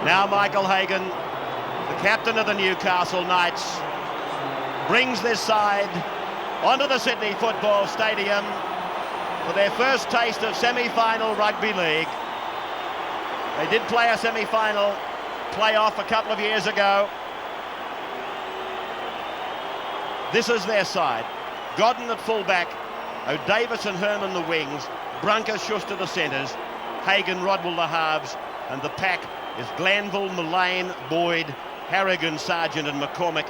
Now Michael Hagan, the captain of the Newcastle Knights, brings this side onto the Sydney Football Stadium for their first taste of semi-final rugby league. They did play a semi-final playoff a couple of years ago. This is their side. Godden at fullback, O'Davis and Herman the wings, Brunker Schuster the centres, Hagan, Rodwell the halves, and the pack is Glanville, Mullane, Boyd, Harrigan, Sargent and McCormick,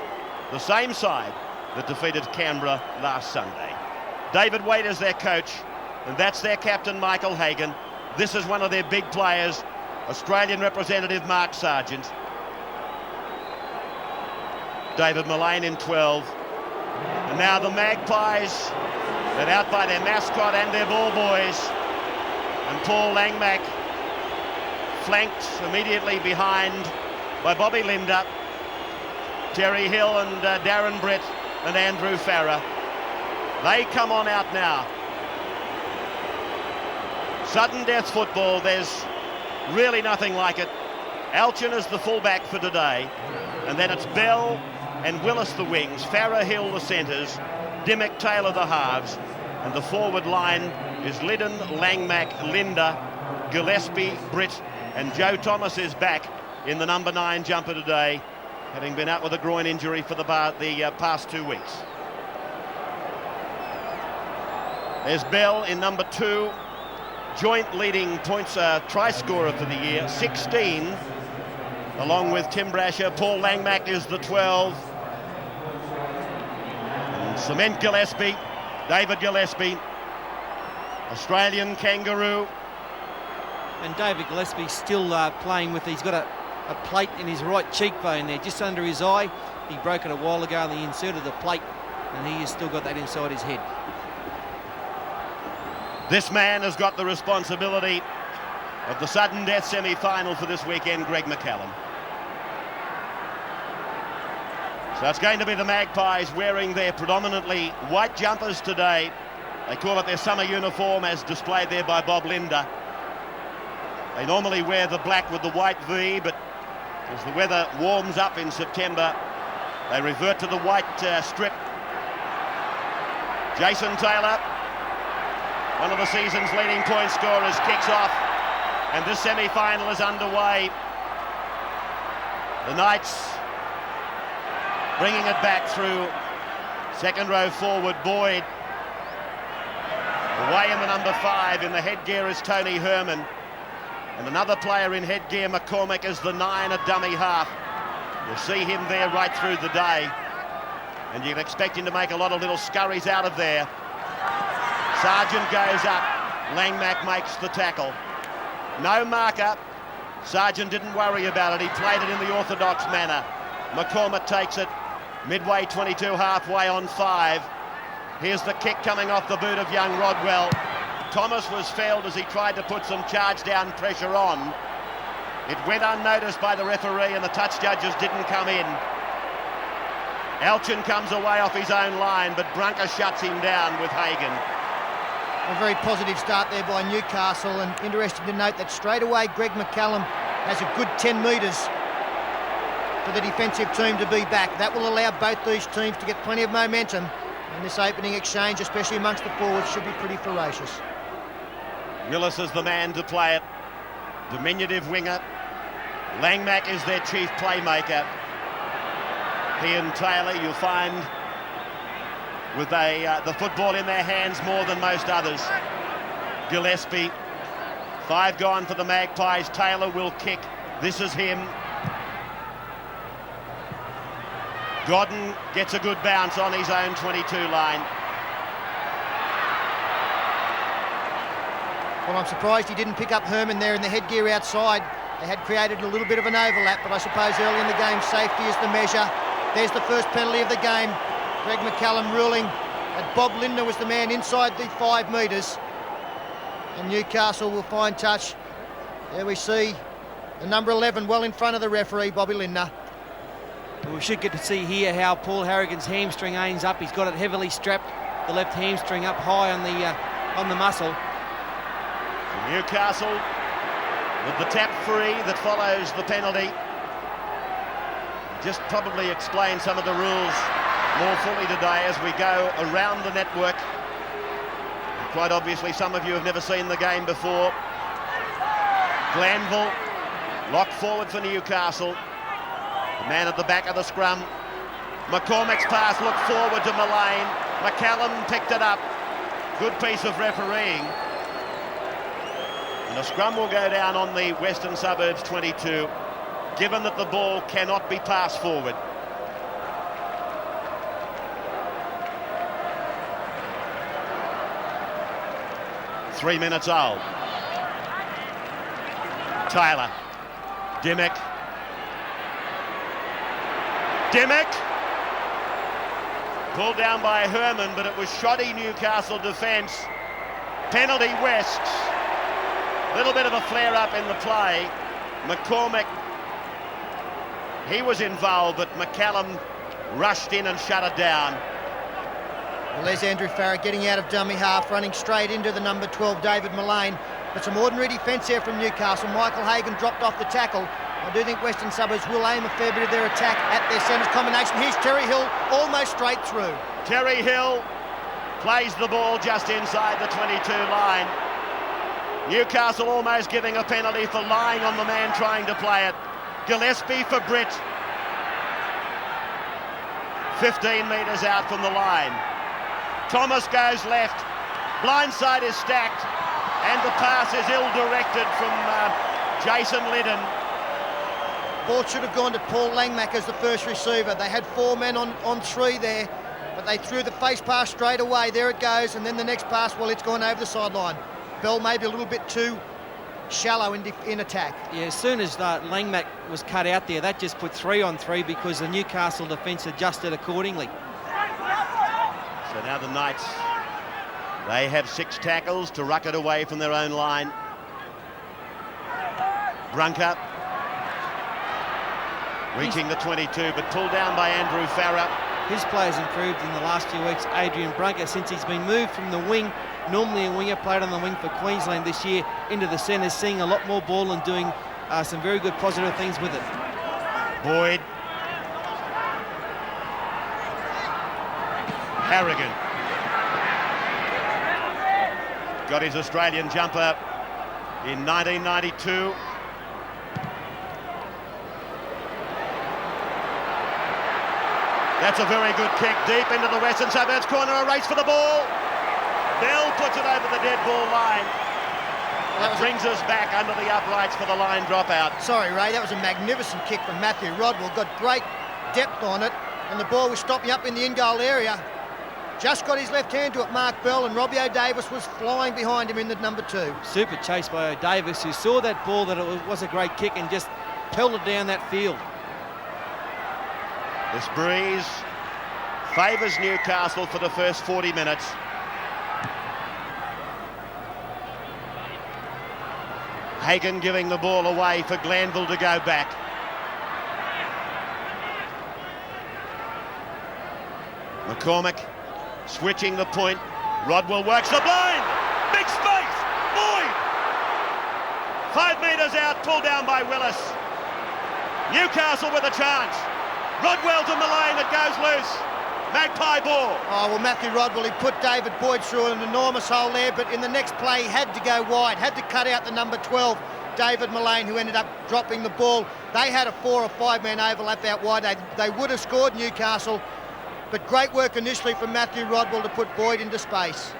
the same side that defeated Canberra last Sunday. David Wade is their coach, and that's their captain, Michael Hagan. This is one of their big players, Australian representative Mark Sargent. David Mullane in 12. And now the Magpies, led out by their mascot and their ball boys. And Paul Langmack, flanked immediately behind by Bobby Linder, Terry Hill and Darren Britt and Andrew Farrer. They come on out now. Sudden death football, there's really nothing like it. Alchin is the fullback for today, and then it's Bell and Willis the wings, Farrer, Hill the centres, Dimmock, Taylor the halves, and the forward line is Liddon, Langmack, Linder, Gillespie, Britt, and Joe Thomas is back in the number 9 jumper today, having been out with a groin injury for the past 2 weeks. There's Bell in number 2, joint leading points try scorer for the year, 16, along with Tim Brasher. Paul Langmack is the 12. And Cement Gillespie, David Gillespie, Australian Kangaroo. And David Gillespie still playing with, he's got a plate in his right cheekbone there, just under his eye. He broke it a while ago and he inserted the plate, and he has still got that inside his head. This man has got the responsibility of the sudden death semi-final for this weekend, Greg McCallum. So it's going to be the Magpies wearing their predominantly white jumpers today. They call it their summer uniform, as displayed there by Bob Linder. They normally wear the black with the white V, but as the weather warms up in September, they revert to the white strip. Jason Taylor, one of the season's leading point scorers, kicks off, and this semi-final is underway. The Knights bringing it back through second row forward, Boyd. Away in the number 5, in the headgear is Tony Herman. And another player in headgear, McCormick, is the 9, a dummy half. You'll see him there right through the day. And you can expect him to make a lot of little scurries out of there. Sargent goes up. Langmack makes the tackle. No marker. Sargent didn't worry about it. He played it in the orthodox manner. McCormick takes it midway 22, halfway on 5. Here's the kick coming off the boot of young Rodwell. Thomas was felled as he tried to put some charge down pressure on. It went unnoticed by the referee and the touch judges didn't come in. Alchin comes away off his own line, but Brunker shuts him down with Hagan. A very positive start there by Newcastle, and interesting to note that straight away Greg McCallum has a good 10 metres for the defensive team to be back. That will allow both these teams to get plenty of momentum, and this opening exchange, especially amongst the forwards, should be pretty ferocious. Willis is the man to play it. Diminutive winger. Langmack is their chief playmaker. He and Taylor, you'll find, with the football in their hands more than most others. Gillespie. 5 gone for the Magpies. Taylor will kick. This is him. Godden gets a good bounce on his own 22 line. Well, I'm surprised he didn't pick up Herman there in the headgear outside. They had created a little bit of an overlap, but I suppose early in the game, safety is the measure. There's the first penalty of the game. Greg McCallum ruling that Bob Linder was the man inside the 5 metres. And Newcastle will find touch. There we see the number 11 well in front of the referee, Bobby Linder. We should get to see here how Paul Harrigan's hamstring aims up. He's got it heavily strapped, the left hamstring up high on the muscle. Newcastle with the tap free that follows the penalty. Just probably explain some of the rules more fully today as we go around the network. Quite obviously, some of you have never seen the game before. Glanville, locked forward for Newcastle. The man at the back of the scrum. McCormack's pass looked forward to Mullane. McCallum picked it up. Good piece of refereeing. And a scrum will go down on the Western Suburbs 22, given that the ball cannot be passed forward. Three minutes old. Taylor. Dimmick. Pulled down by Herman, but it was shoddy Newcastle defence. Penalty Wests. Little bit of a flare-up in the play. McCormack, he was involved, but McCallum rushed in and shut it down. Well, there's Andrew Farrar getting out of dummy half, running straight into the number 12, David Mullane. But some ordinary defence there from Newcastle. Michael Hagan dropped off the tackle. I do think Western Suburbs will aim a fair bit of their attack at their centres combination. Here's Terry Hill, almost straight through. Terry Hill plays the ball just inside the 22 line. Newcastle almost giving a penalty for lying on the man trying to play it. Gillespie for Britt. 15 metres out from the line. Thomas goes left. Blindside is stacked. And the pass is ill-directed from Jason Liddon. Ball should have gone to Paul Langmack as the first receiver. They had four men on three there, but they threw the face pass straight away. There it goes, and then the next pass, well, it's gone over the sideline. Bell maybe a little bit too shallow in attack. Yeah, as soon as Langmack was cut out there, that just put 3 on 3 because the Newcastle defence adjusted accordingly. So now the Knights, they have 6 tackles to ruck it away from their own line. Brunker reaching the 22, but pulled down by Andrew Farrar. His play's improved in the last few weeks, Adrian Brunker, since he's been moved from the wing, normally a winger, played on the wing for Queensland this year, into the centre, seeing a lot more ball and doing some very good positive things with it. Boyd. Harrigan. Got his Australian jumper in 1992. That's a very good kick deep into the Western Suburbs corner, a race for the ball. Bell puts it over the dead ball line. That brings us back under the uprights for the line dropout. Sorry, Ray, that was a magnificent kick from Matthew Rodwell. Got great depth on it, and the ball was stopping up in the in-goal area. Just got his left hand to it, Mark Bell, and Robbie O'Davis was flying behind him in the number 2. Super chase by O'Davis, who saw that ball, that it was a great kick, and just pelted down that field. This breeze favours Newcastle for the first 40 minutes. Hagan giving the ball away for Glanville to go back. McCormack switching the point. Rodwell works the blind. Big space. Boyd. 5 metres out, pulled down by Willis. Newcastle with a chance. Rodwell to Mullane, it goes loose. Magpie ball. Oh, well, Matthew Rodwell, he put David Boyd through an enormous hole there, but in the next play, he had to go wide, had to cut out the number 12, David Mullane, who ended up dropping the ball. They had a 4 or 5 man overlap out wide. They would have scored, Newcastle, but great work initially from Matthew Rodwell to put Boyd into space.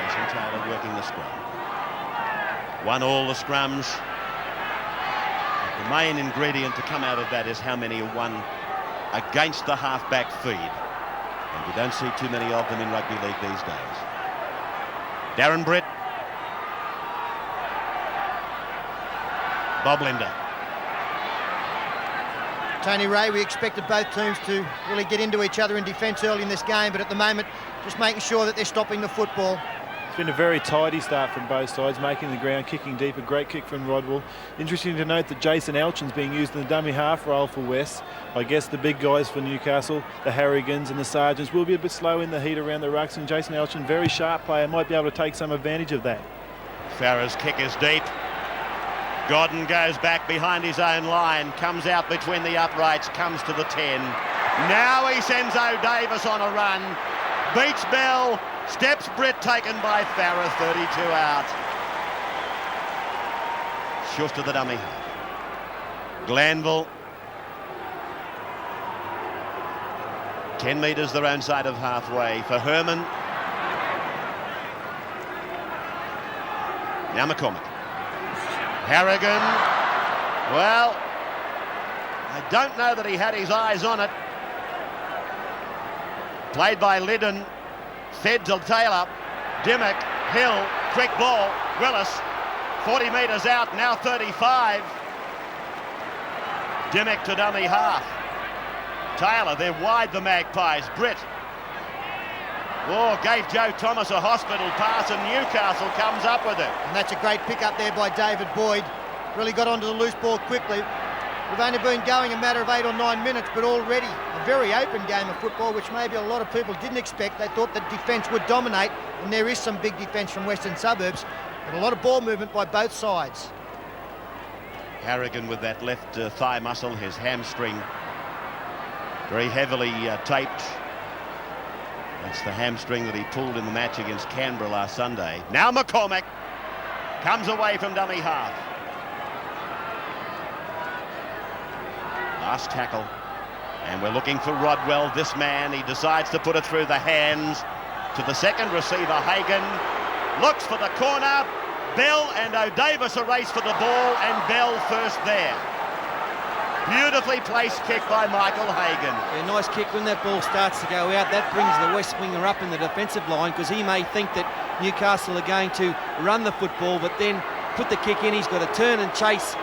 Jason Taylor working the scrum. 1-1 the scrums. The main ingredient to come out of that is how many are won against the half-back feed. And you don't see too many of them in rugby league these days. Darren Britt. Bob Linder. Tony Ray, we expected both teams to really get into each other in defence early in this game, but at the moment, just making sure that they're stopping the football. It's been a very tidy start from both sides, making the ground, kicking deep, a great kick from Rodwell. Interesting to note that Jason Elchin's being used in the dummy half role for West. I guess the big guys for Newcastle, the Harrigans and the Sargents, will be a bit slow in the heat around the rucks, and Jason Elchin, very sharp player, might be able to take some advantage of that. Farah's kick is deep. Godden goes back behind his own line, comes out between the uprights, comes to the 10. Now he sends O'Davis on a run, beats Bell, steps Britt, taken by Farah, 32 out. Schuss to the dummy. Glanville. 10 metres their own side of halfway for Herman. Now McCormick. Harrigan. Well, I don't know that he had his eyes on it. Played by Liddon. Fed to Taylor. Dimmock. Hill. Quick ball. Willis. 40 metres out, now 35. Dimmock to dummy half. Taylor, they're wide, the Magpies. Britt. Oh, gave Joe Thomas a hospital pass, and Newcastle comes up with it. And that's a great pick up there by David Boyd. Really got onto the loose ball quickly. We've only been going a matter of 8 or 9 minutes, but already a very open game of football, which maybe a lot of people didn't expect. They thought that defence would dominate, and there is some big defence from Western Suburbs, but a lot of ball movement by both sides. Harrigan with that left thigh muscle, his hamstring very heavily taped. That's the hamstring that he pulled in the match against Canberra last Sunday. Now McCormick comes away from dummy half. Last tackle, and we're looking for Rodwell. This man, he decides to put it through the hands to the second receiver, Hagan. Looks for the corner. Bell and O'Davis a race for the ball, and Bell first there. Beautifully placed kick by Michael Hagan. A nice kick when that ball starts to go out. That brings the West winger up in the defensive line, because he may think that Newcastle are going to run the football, but then put the kick in. He's got to turn and chase.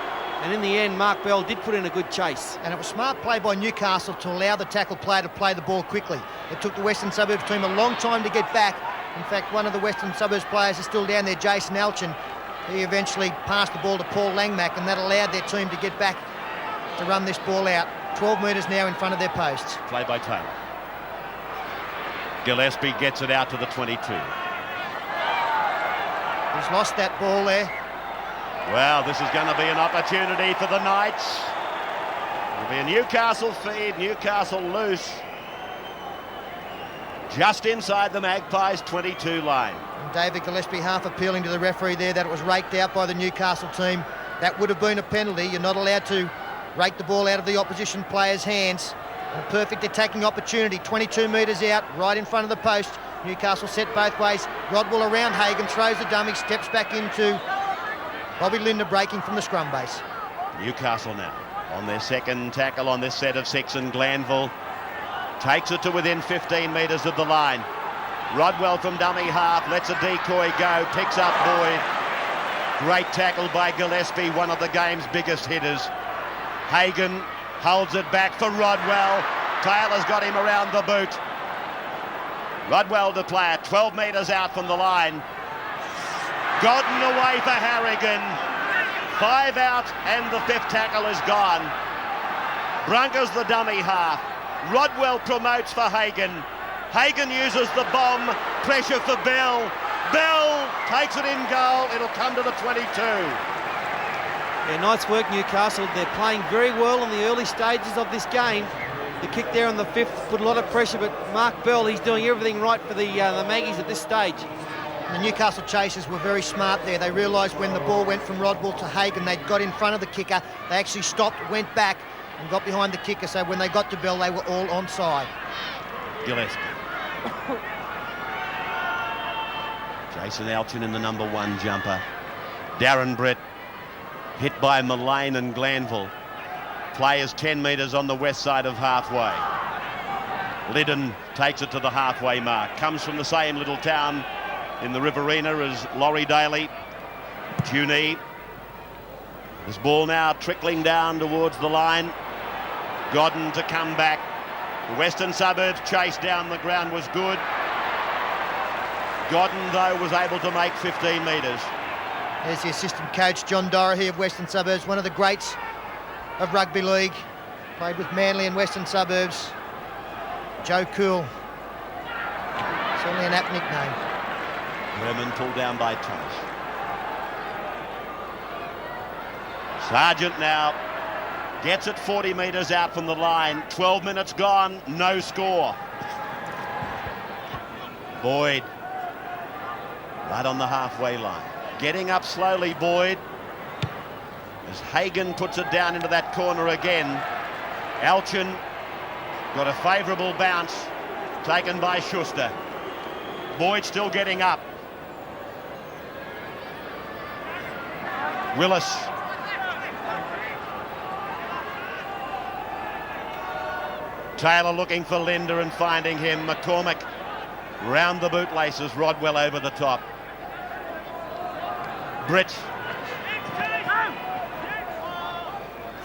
And in the end, Mark Bell did put in a good chase. And it was smart play by Newcastle to allow the tackle player to play the ball quickly. It took the Western Suburbs team a long time to get back. In fact, one of the Western Suburbs players is still down there, Jason Elchin. He eventually passed the ball to Paul Langmack, and that allowed their team to get back to run this ball out. 12 metres now in front of their posts. Play by Taylor. Gillespie gets it out to the 22. He's lost that ball there. Well, this is going to be an opportunity for the Knights. It'll be a Newcastle feed, Newcastle loose. Just inside the Magpies' 22 line. And David Gillespie half appealing to the referee there that it was raked out by the Newcastle team. That would have been a penalty. You're not allowed to rake the ball out of the opposition player's hands. A perfect attacking opportunity, 22 metres out, right in front of the post. Newcastle set both ways. Rodwell around Hagan, throws the dummy, steps back into Bobby Linder, breaking from the scrum base. Newcastle now on their second tackle on this set of 6, and Glanville takes it to within 15 metres of the line. Rodwell from dummy half, lets a decoy go, picks up Boyd. Great tackle by Gillespie, one of the game's biggest hitters. Hagan holds it back for Rodwell. Taylor's got him around the boot. Rodwell to play it, 12 metres out from the line. Godden away for Harrigan. 5 out, and the 5th tackle is gone. Broncos the dummy half. Rodwell promotes for Hagan. Hagan uses the bomb. Pressure for Bell. Bell takes it in goal. It'll come to the 22. Yeah, nice work, Newcastle. They're playing very well in the early stages of this game. The kick there on the 5th put a lot of pressure, but Mark Bell, he's doing everything right for the Maggies at this stage. The Newcastle chasers were very smart there. They realised when the ball went from Rodwell to Hagan, they'd got in front of the kicker. They actually stopped, went back, and got behind the kicker. So when they got to Bell, they were all onside. Gillespie. Jason Elchin in the number 1 jumper. Darren Brett hit by Mullane and Glanville. Players 10 metres on the west side of halfway. Liddon takes it to the halfway mark. Comes from the same little town in the Riverina as Laurie Daly. Junee. This ball now trickling down towards the line. Godden to come back. The Western Suburbs chase down the ground was good. Godden, though, was able to make 15 metres. There's the assistant coach, John Doherty of Western Suburbs, one of the greats of rugby league. Played with Manly and Western Suburbs. Joe Cool. Certainly an apt nickname. Herman pulled down by Thomas. Sargent now gets it 40 metres out from the line. 12 minutes gone, no score. Boyd, right on the halfway line. Getting up slowly, Boyd. As Hagan puts it down into that corner again. Alchin got a favourable bounce taken by Schuster. Boyd still getting up. Willis. Taylor looking for Linder and finding him. McCormick round the bootlaces. Rodwell over the top. Britt.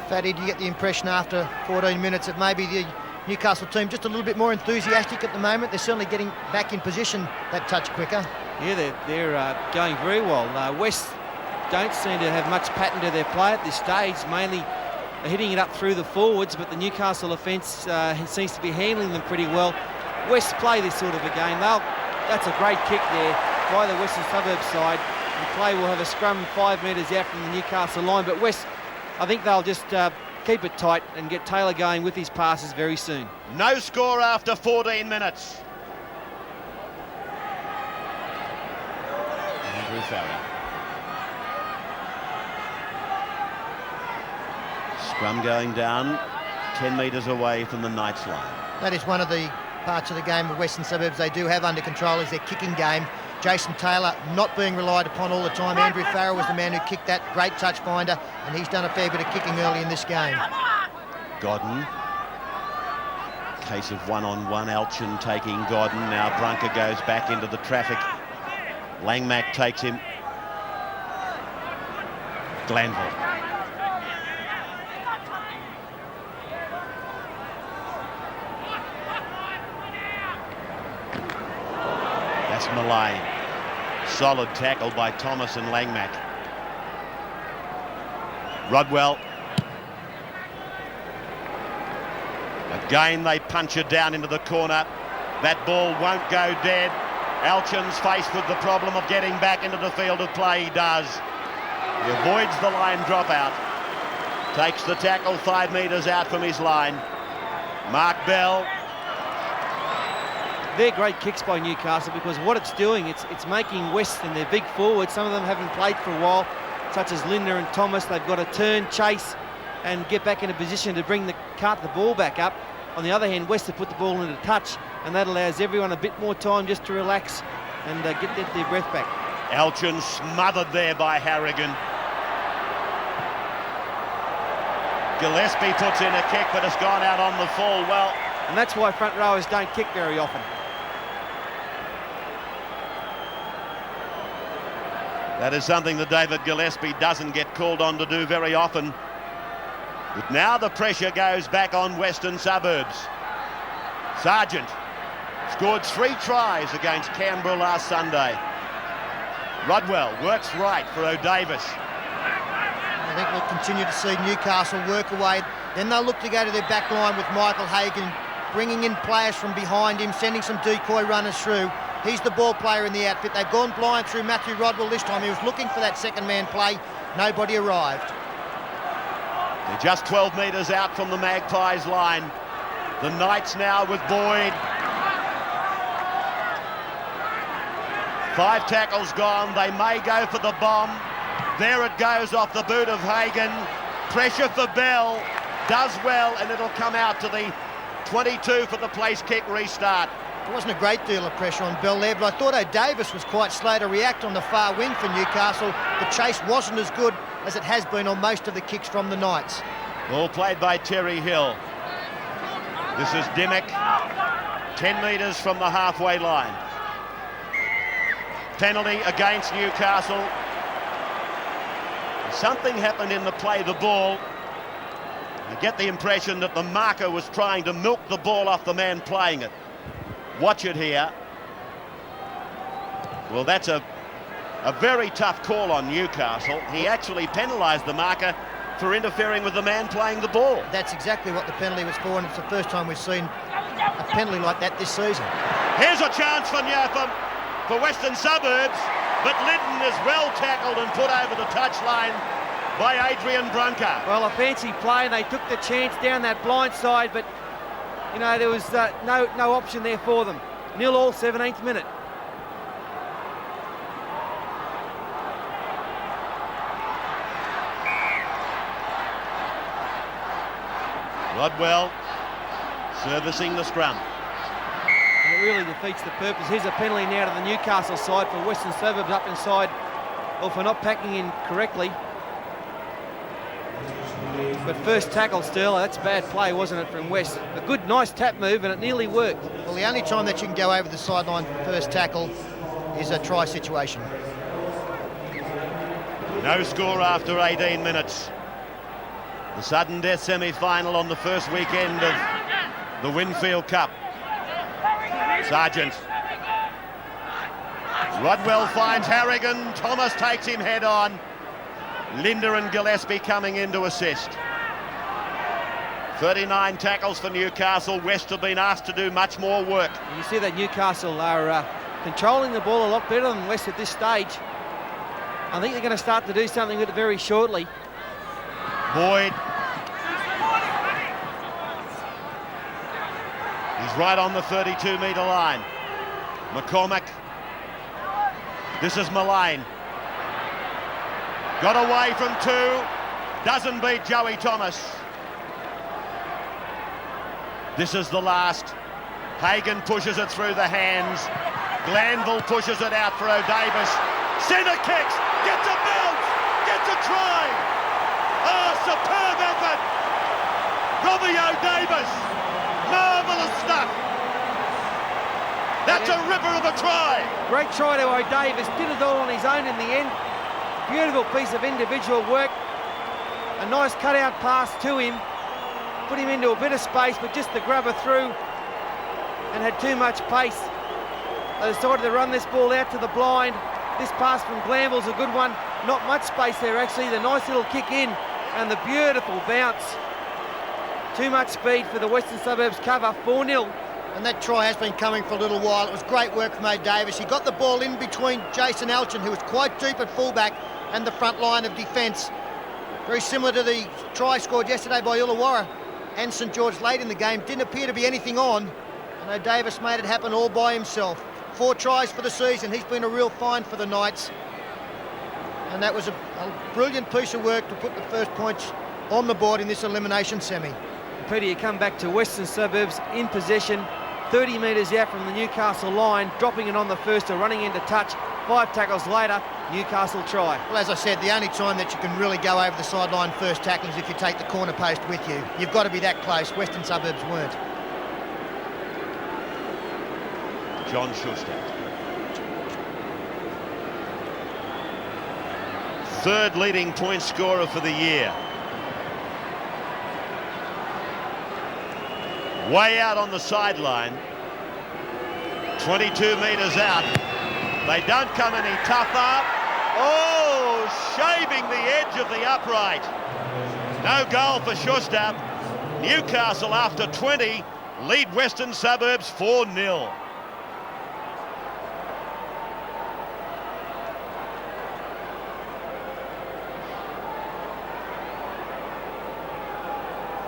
Fatty, do you get the impression after 14 minutes that maybe the Newcastle team just a little bit more enthusiastic at the moment? They're certainly getting back in position that touch quicker. Yeah, they're going very well. West don't seem to have much pattern to their play at this stage, mainly hitting it up through the forwards, but the Newcastle offence seems to be handling them pretty well. West play this sort of a game. That's a great kick there by the Western Suburbs side. The play will have a scrum 5 metres out from the Newcastle line, but West, I think they'll just keep it tight and get Taylor going with his passes very soon. No score after 14 minutes. Andrew Farrier. Scrum going down 10 metres away from the Knights line. That is one of the parts of the game of Western Suburbs they do have under control, is their kicking game. Jason Taylor not being relied upon all the time. Andrew Farrell was the man who kicked that, great touch finder, and he's done a fair bit of kicking early in this game. Godden. Case of one-on-one, Alchin taking Godden. Now Brunker goes back into the traffic. Langmack takes him. Glanville. That's Mullane. Solid tackle by Thomas and Langmack. Rodwell. Again they punch it down into the corner. That ball won't go dead. Alchin's faced with the problem of getting back into the field of play. He does. He avoids the line dropout. Takes the tackle 5 metres out from his line. Mark Bell. They're great kicks by Newcastle, because what it's doing, it's making West and their big forwards, some of them haven't played for a while, such as Linder and Thomas, they've got to turn, chase and get back in a position to cart the ball back up. On the other hand, West have put the ball into touch, and that allows everyone a bit more time just to relax and get their breath back. Alchin smothered there by Harrigan. Gillespie puts in a kick, but it's gone out on the full. Well, and that's why front rowers don't kick very often. that is something that David Gillespie doesn't get called on to do very often. But now the pressure goes back on Western Suburbs. Sargent scored 3 tries against Canberra last Sunday. Rodwell works right for O'Davis. I think we'll continue to see Newcastle work away. Then they'll look to go to their back line with Michael Hagan, bringing in players from behind him, sending some decoy runners through. He's the ball player in the outfit. They've gone blind through Matthew Rodwell this time. He was looking for that second man play. Nobody arrived. They're just 12 metres out from the Magpies line. The Knights now with Boyd. 5 tackles gone. They may go for the bomb. There it goes off the boot of Hagan. Pressure for Bell. Does well, and it'll come out to the 22 for the place kick restart. There wasn't a great deal of pressure on Bell there, but I thought O'Davis was quite slow to react on the far wing for Newcastle. The chase wasn't as good as it has been on most of the kicks from the Knights. Ball played by Terry Hill. This is Dimmock, 10 metres from the halfway line. Penalty against Newcastle. Something happened in the play of the ball. I get the impression that the marker was trying to milk the ball off the man playing it. Watch it here. Well, that's a very tough call on Newcastle. He actually penalised the marker for interfering with the man playing the ball. That's exactly what the penalty was for, and it's the first time we've seen a penalty like that this season. Here's a chance for Nyapham, for Western Suburbs, but Linden is well tackled and put over the touchline by Adrian Brunker. Well, a fancy play, and they took the chance down that blind side, but, you know, there was no option there for them. 0-0, 17th minute. Rodwell servicing the scrum. And it really defeats the purpose. Here's a penalty now to the Newcastle side for Western Suburbs up inside, or for not packing in correctly. But first tackle still, that's bad play, wasn't it, from West? A good, nice tap move, and it nearly worked. Well, the only time that you can go over the sideline for first tackle is a try situation. No score after 18 minutes. The sudden death semi-final on the first weekend of the Winfield Cup. Sargent. Rodwell finds Harrigan. Thomas takes him head on. Linda and Gillespie coming in to assist. 39 tackles for Newcastle. West have been asked to do much more work. You see that Newcastle are controlling the ball a lot better than West at this stage. I think they're going to start to do something with it very shortly. Boyd. He's right on the 32-metre line. McCormack. This is Mullane. Got away from two. Doesn't beat Joey Thomas. This is the last. Hagan pushes it through the hands. Glanville pushes it out for O'Davis. Centre kicks. Gets a bounce. Gets a try. Oh, superb effort. Robbie O'Davis. Marvellous stuff. That's a ripper of a try. Great try to O'Davis. Did it all on his own in the end. Beautiful piece of individual work. A nice cut-out pass to him. Put him into a bit of space, but just the grubber through and had too much pace. They decided to run this ball out to the blind. This pass from Glanville's a good one. Not much space there, actually. The nice little kick in and the beautiful bounce. Too much speed for the Western Suburbs cover, 4-0. And that try has been coming for a little while. It was great work from O'Davis. He got the ball in between Jason Alchin, who was quite deep at fullback, and the front line of defence. Very similar to the try scored yesterday by Illawarra and St George late in the game. Didn't appear to be anything on, and O'Davis made it happen all by himself. 4 tries for the season. He's been a real find for the Knights. And that was a brilliant piece of work to put the first points on the board in this elimination semi. Peter, you come back to Western Suburbs in possession, 30 metres out from the Newcastle line, dropping it on the first or running into touch. 5 tackles later, Newcastle try. Well, as I said, the only time that you can really go over the sideline first tackle is if you take the corner post with you. You've got to be that close. Western Suburbs weren't. John Schuster. Third leading point scorer for the year. Way out on the sideline. 22 metres out. They don't come any tougher. Oh, shaving the edge of the upright. No goal for Schuster. Newcastle, after 20, lead Western Suburbs 4-0.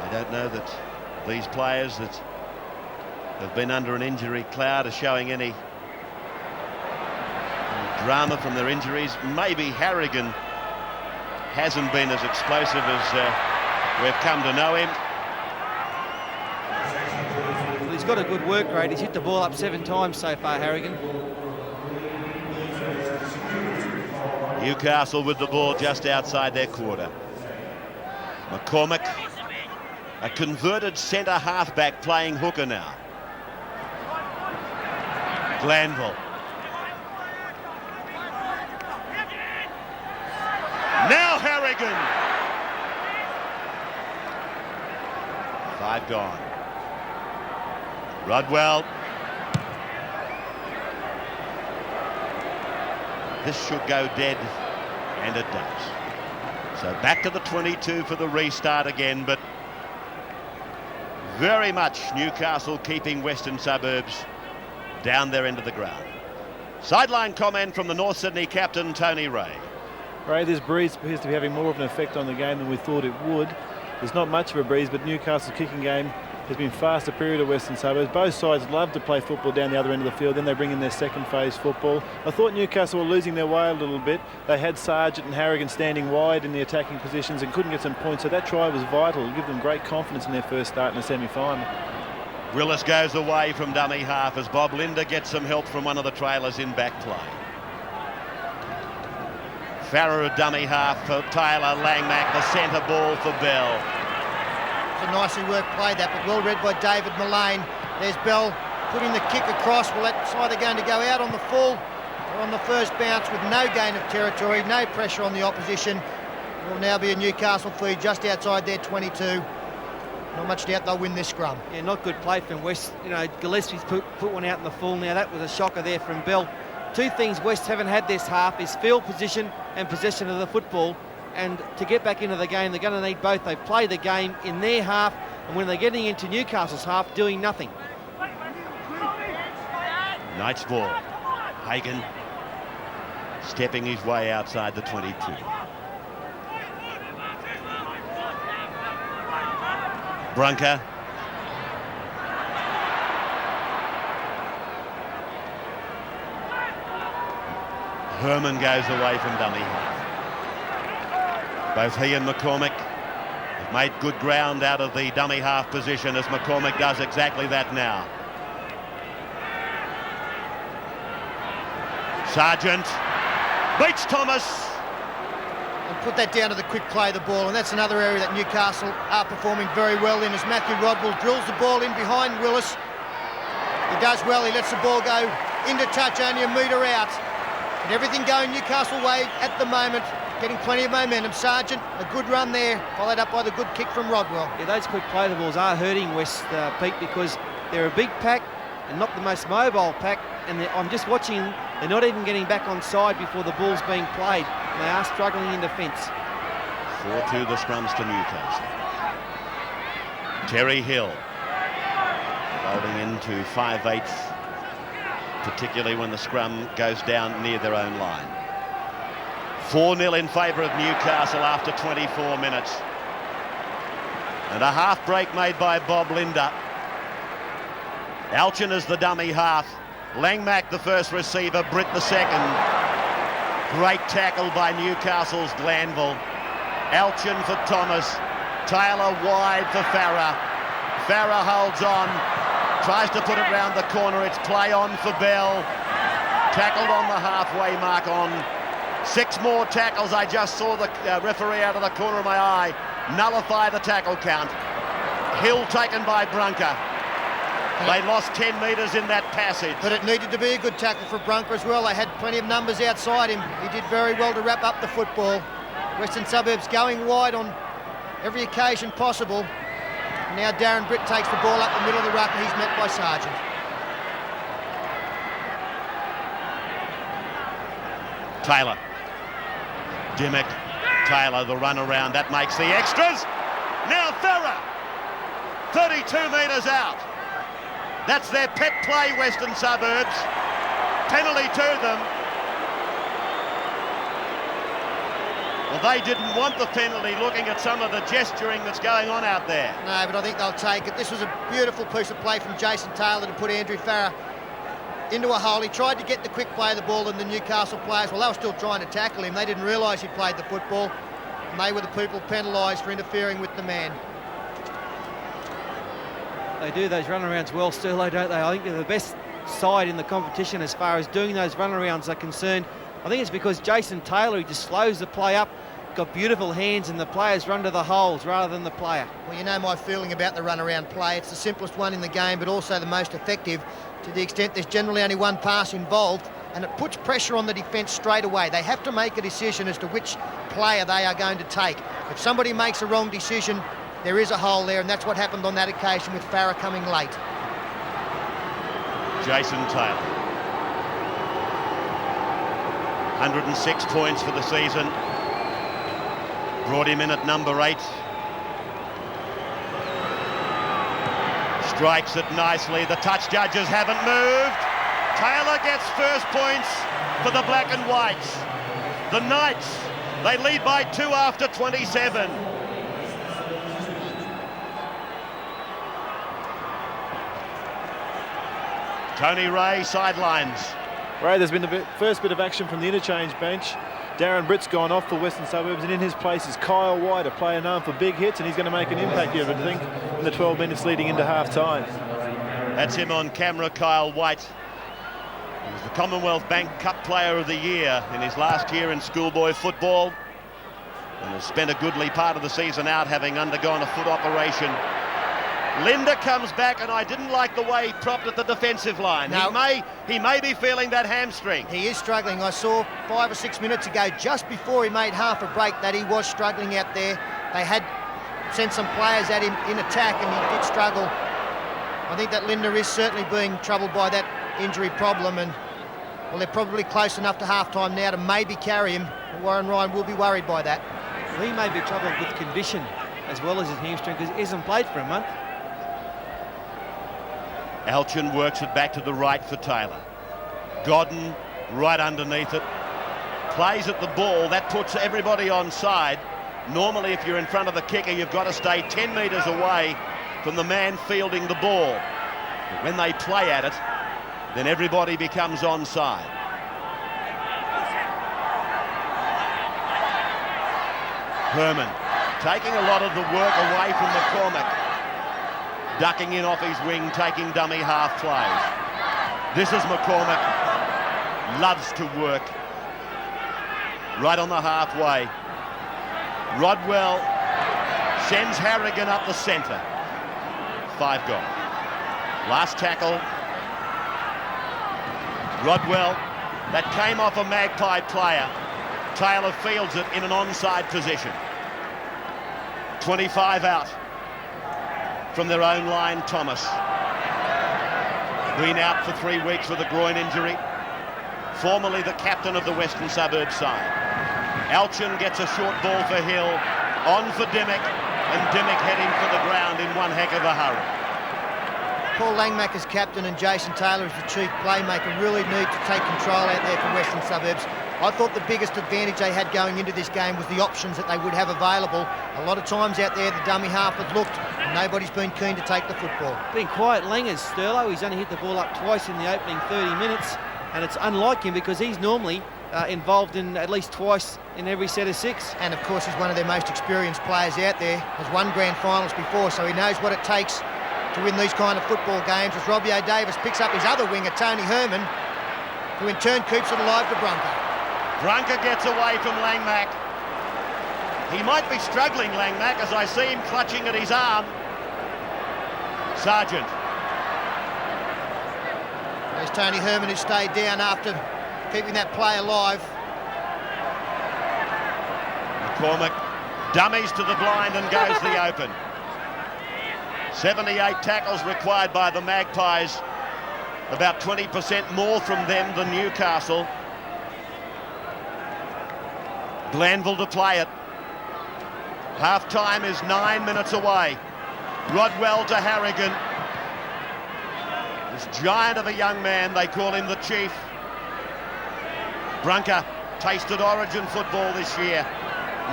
I don't know that these players that have been under an injury cloud are showing any drama from their injuries. Maybe Harrigan hasn't been as explosive as we've come to know him. Well, he's got a good work rate. He's hit the ball up 7 times so far, Harrigan. Newcastle with the ball just outside their quarter. McCormack, a converted centre halfback, playing hooker now. Glanville. Now Harrigan. 5 gone. this should go dead, and it does. So back to the 22 for the restart again, but very much Newcastle keeping Western Suburbs down their end of the ground. Sideline comment from the North Sydney captain, Tony Ray. Ray, this breeze appears to be having more of an effect on the game than we thought it would. There's not much of a breeze, but Newcastle's kicking game has been far superior to Western Suburbs. Both sides love to play football down the other end of the field, then they bring in their second phase football. I thought Newcastle were losing their way a little bit. They had Sargent and Harrigan standing wide in the attacking positions and couldn't get some points, so that try was vital. It gave them great confidence in their first start in the semi-final. Willis goes away from dummy half as Bob Linder gets some help from one of the trailers in back play. Farrer dummy half for Taylor. Langmack, the centre ball for Bell. It's a nicely worked play that, but well read by David Mullane. There's Bell putting the kick across. Well, that's either going to go out on the full or on the first bounce with no gain of territory, no pressure on the opposition. It will now be a Newcastle feed just outside their 22. Not much doubt they'll win this scrum. Yeah, not good play from West. You know, Gillespie's put one out in the full now. That was a shocker there from Bell. Two things West haven't had this half is field position and possession of the football. And to get back into the game, they're going to need both. They play the game in their half, and when they're getting into Newcastle's half, doing nothing. Knights ball. Hagan stepping his way outside the 22. Brunker. Herman goes away from dummy half. Both he and McCormick have made good ground out of the dummy half position as McCormick does exactly that now. Sargent beats Thomas. And put that down to the quick play of the ball, and that's another area that Newcastle are performing very well in as Matthew Rodwell drills the ball in behind Willis. He does well, he lets the ball go into touch, only a metre out. And everything going Newcastle way at the moment, getting plenty of momentum. Sargent, a good run there, followed up by the good kick from Rodwell. Yeah, those quick play the balls are hurting West, Pete, because they're a big pack and not the most mobile pack. And I'm just watching, they're not even getting back on side before the ball's being played. And they are struggling in defence. 4-2 the scrums to Newcastle. Terry Hill folding into 5/8, particularly when the scrum goes down near their own line. 4-0 in favour of Newcastle after 24 minutes. And a half break made by Bob Linder. Alchin is the dummy half. Langmack the first receiver, Britt the second. Great tackle by Newcastle's Glanville. Alchin for Thomas. Taylor wide for Farrer. Farrer holds on. Tries to put it round the corner. It's play on for Bell. Tackled on the halfway mark on 6 more tackles. I just saw the referee out of the corner of my eye nullify the tackle count. Hill taken by Brunker. They lost 10 metres in that passage. But it needed to be a good tackle for Brunker as well. They had plenty of numbers outside him. He did very well to wrap up the football. Western Suburbs going wide on every occasion possible. Now Darren Britt takes the ball up the middle of the ruck and he's met by Sargent. Taylor. Dimmick. Taylor, the run around. That makes the extras. Now Farrer. 32 metres out. That's their pet play, Western Suburbs. Penalty to them. Well, they didn't want the penalty, looking at some of the gesturing that's going on out there. No, but I think they'll take it. This was a beautiful piece of play from Jason Taylor to put Andrew Farrer into a hole. He tried to get the quick play of the ball, and the Newcastle players, well, they were still trying to tackle him. They didn't realise he played the football, and they were the people penalised for interfering with the man. They do those runarounds well, Sterlo, don't they? I think they're the best side in the competition as far as doing those runarounds are concerned. I think it's because Jason Taylor, he just slows the play up, got beautiful hands, and the players run to the holes rather than the player. Well, you know my feeling about the runaround play. It's the simplest one in the game, but also the most effective, to the extent there's generally only one pass involved, and it puts pressure on the defence straight away. They have to make a decision as to which player they are going to take. If somebody makes a wrong decision, there is a hole there, and that's what happened on that occasion with Farrer coming late. Jason Taylor. 106 points for the season. Brought him in at number 8. Strikes it nicely. The touch judges haven't moved. Taylor gets first points for the black and whites. The Knights, they lead by 2 after 27. Tony Ray sidelines. Ray, there's been the first bit of action from the interchange bench. Darren Britt's gone off for Western Suburbs, and in his place is Kyle White, a player known for big hits, and he's going to make an impact, you would think, in the 12 minutes leading into half-time. That's him on camera, Kyle White. He was the Commonwealth Bank Cup Player of the Year in his last year in schoolboy football, and has spent a goodly part of the season out, having undergone a foot operation. Linder comes back, and I didn't like the way he propped at the defensive line. No. He may be feeling that hamstring. He is struggling. I saw 5 or 6 minutes ago, just before he made half a break, that he was struggling out there. They had sent some players at him in attack, and he did struggle. I think that Linder is certainly being troubled by that injury problem, and well, they're probably close enough to half-time now to maybe carry him. Warren Ryan will be worried by that. Well, he may be troubled with condition as well as his hamstring, because he hasn't played for a month. Alchin works it back to the right for Taylor. Godden right underneath it. Plays at the ball. That puts everybody on side. Normally, if you're in front of the kicker, you've got to stay 10 metres away from the man fielding the ball. But when they play at it, then everybody becomes onside. Herman taking a lot of the work away from McCormack. Ducking in off his wing, taking dummy half plays. This is McCormack. Loves to work. Right on the halfway. Rodwell sends Harrigan up the centre. 5 gone. Last tackle. Rodwell, that came off a Magpie player. Taylor fields it in an onside position. 25 out. From their own line, Thomas. Been out for 3 weeks with a groin injury. Formerly the captain of the Western Suburbs side. Alchin gets a short ball for Hill. On for Dimmick. And Dimmick heading for the ground in one heck of a hurry. Paul Langmack as captain and Jason Taylor as the chief playmaker really need to take control out there for Western Suburbs. I thought the biggest advantage they had going into this game was the options that they would have available. A lot of times out there, the dummy half had looked, and nobody's been keen to take the football. Been quiet Langers, Sterlo. He's only hit the ball up twice in the opening 30 minutes, and it's unlike him because he's normally involved in at least twice in every set of 6. And of course, he's one of their most experienced players out there. Has won grand finals before, so he knows what it takes to win these kind of football games. As Robbie O'Davis picks up his other winger, Tony Herman, who in turn keeps it alive to Brunker. Brunker gets away from Langmack. He might be struggling, Langmack, as I see him clutching at his arm. Sargent. There's Tony Herman, who stayed down after keeping that play alive. McCormack dummies to the blind and goes the open. 78 tackles required by the Magpies. About 20% more from them than Newcastle. Glanville to play it. Half-time is 9 minutes away. Rodwell to Harrigan. This giant of a young man, they call him the Chief. Brunker tasted Origin football this year.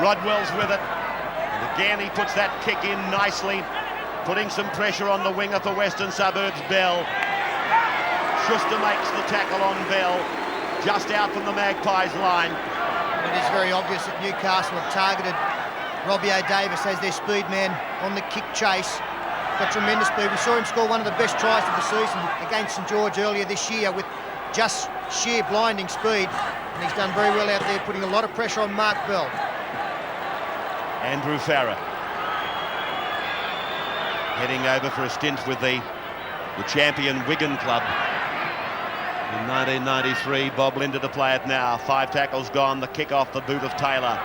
Rodwell's with it. And again, he puts that kick in nicely, putting some pressure on the winger for Western Suburbs, Bell. Schuster makes the tackle on Bell, just out from the Magpies line. It is very obvious that Newcastle have targeted Robbie O'Davis as their speed man on the kick chase. Got tremendous speed. We saw him score one of the best tries of the season against St George earlier this year with just sheer blinding speed. And he's done very well out there, putting a lot of pressure on Mark Bell. Andrew Farrer heading over for a stint with the champion Wigan club. In 1993, Bob Linder to play it now. 5 tackles gone, the kick off the boot of Taylor.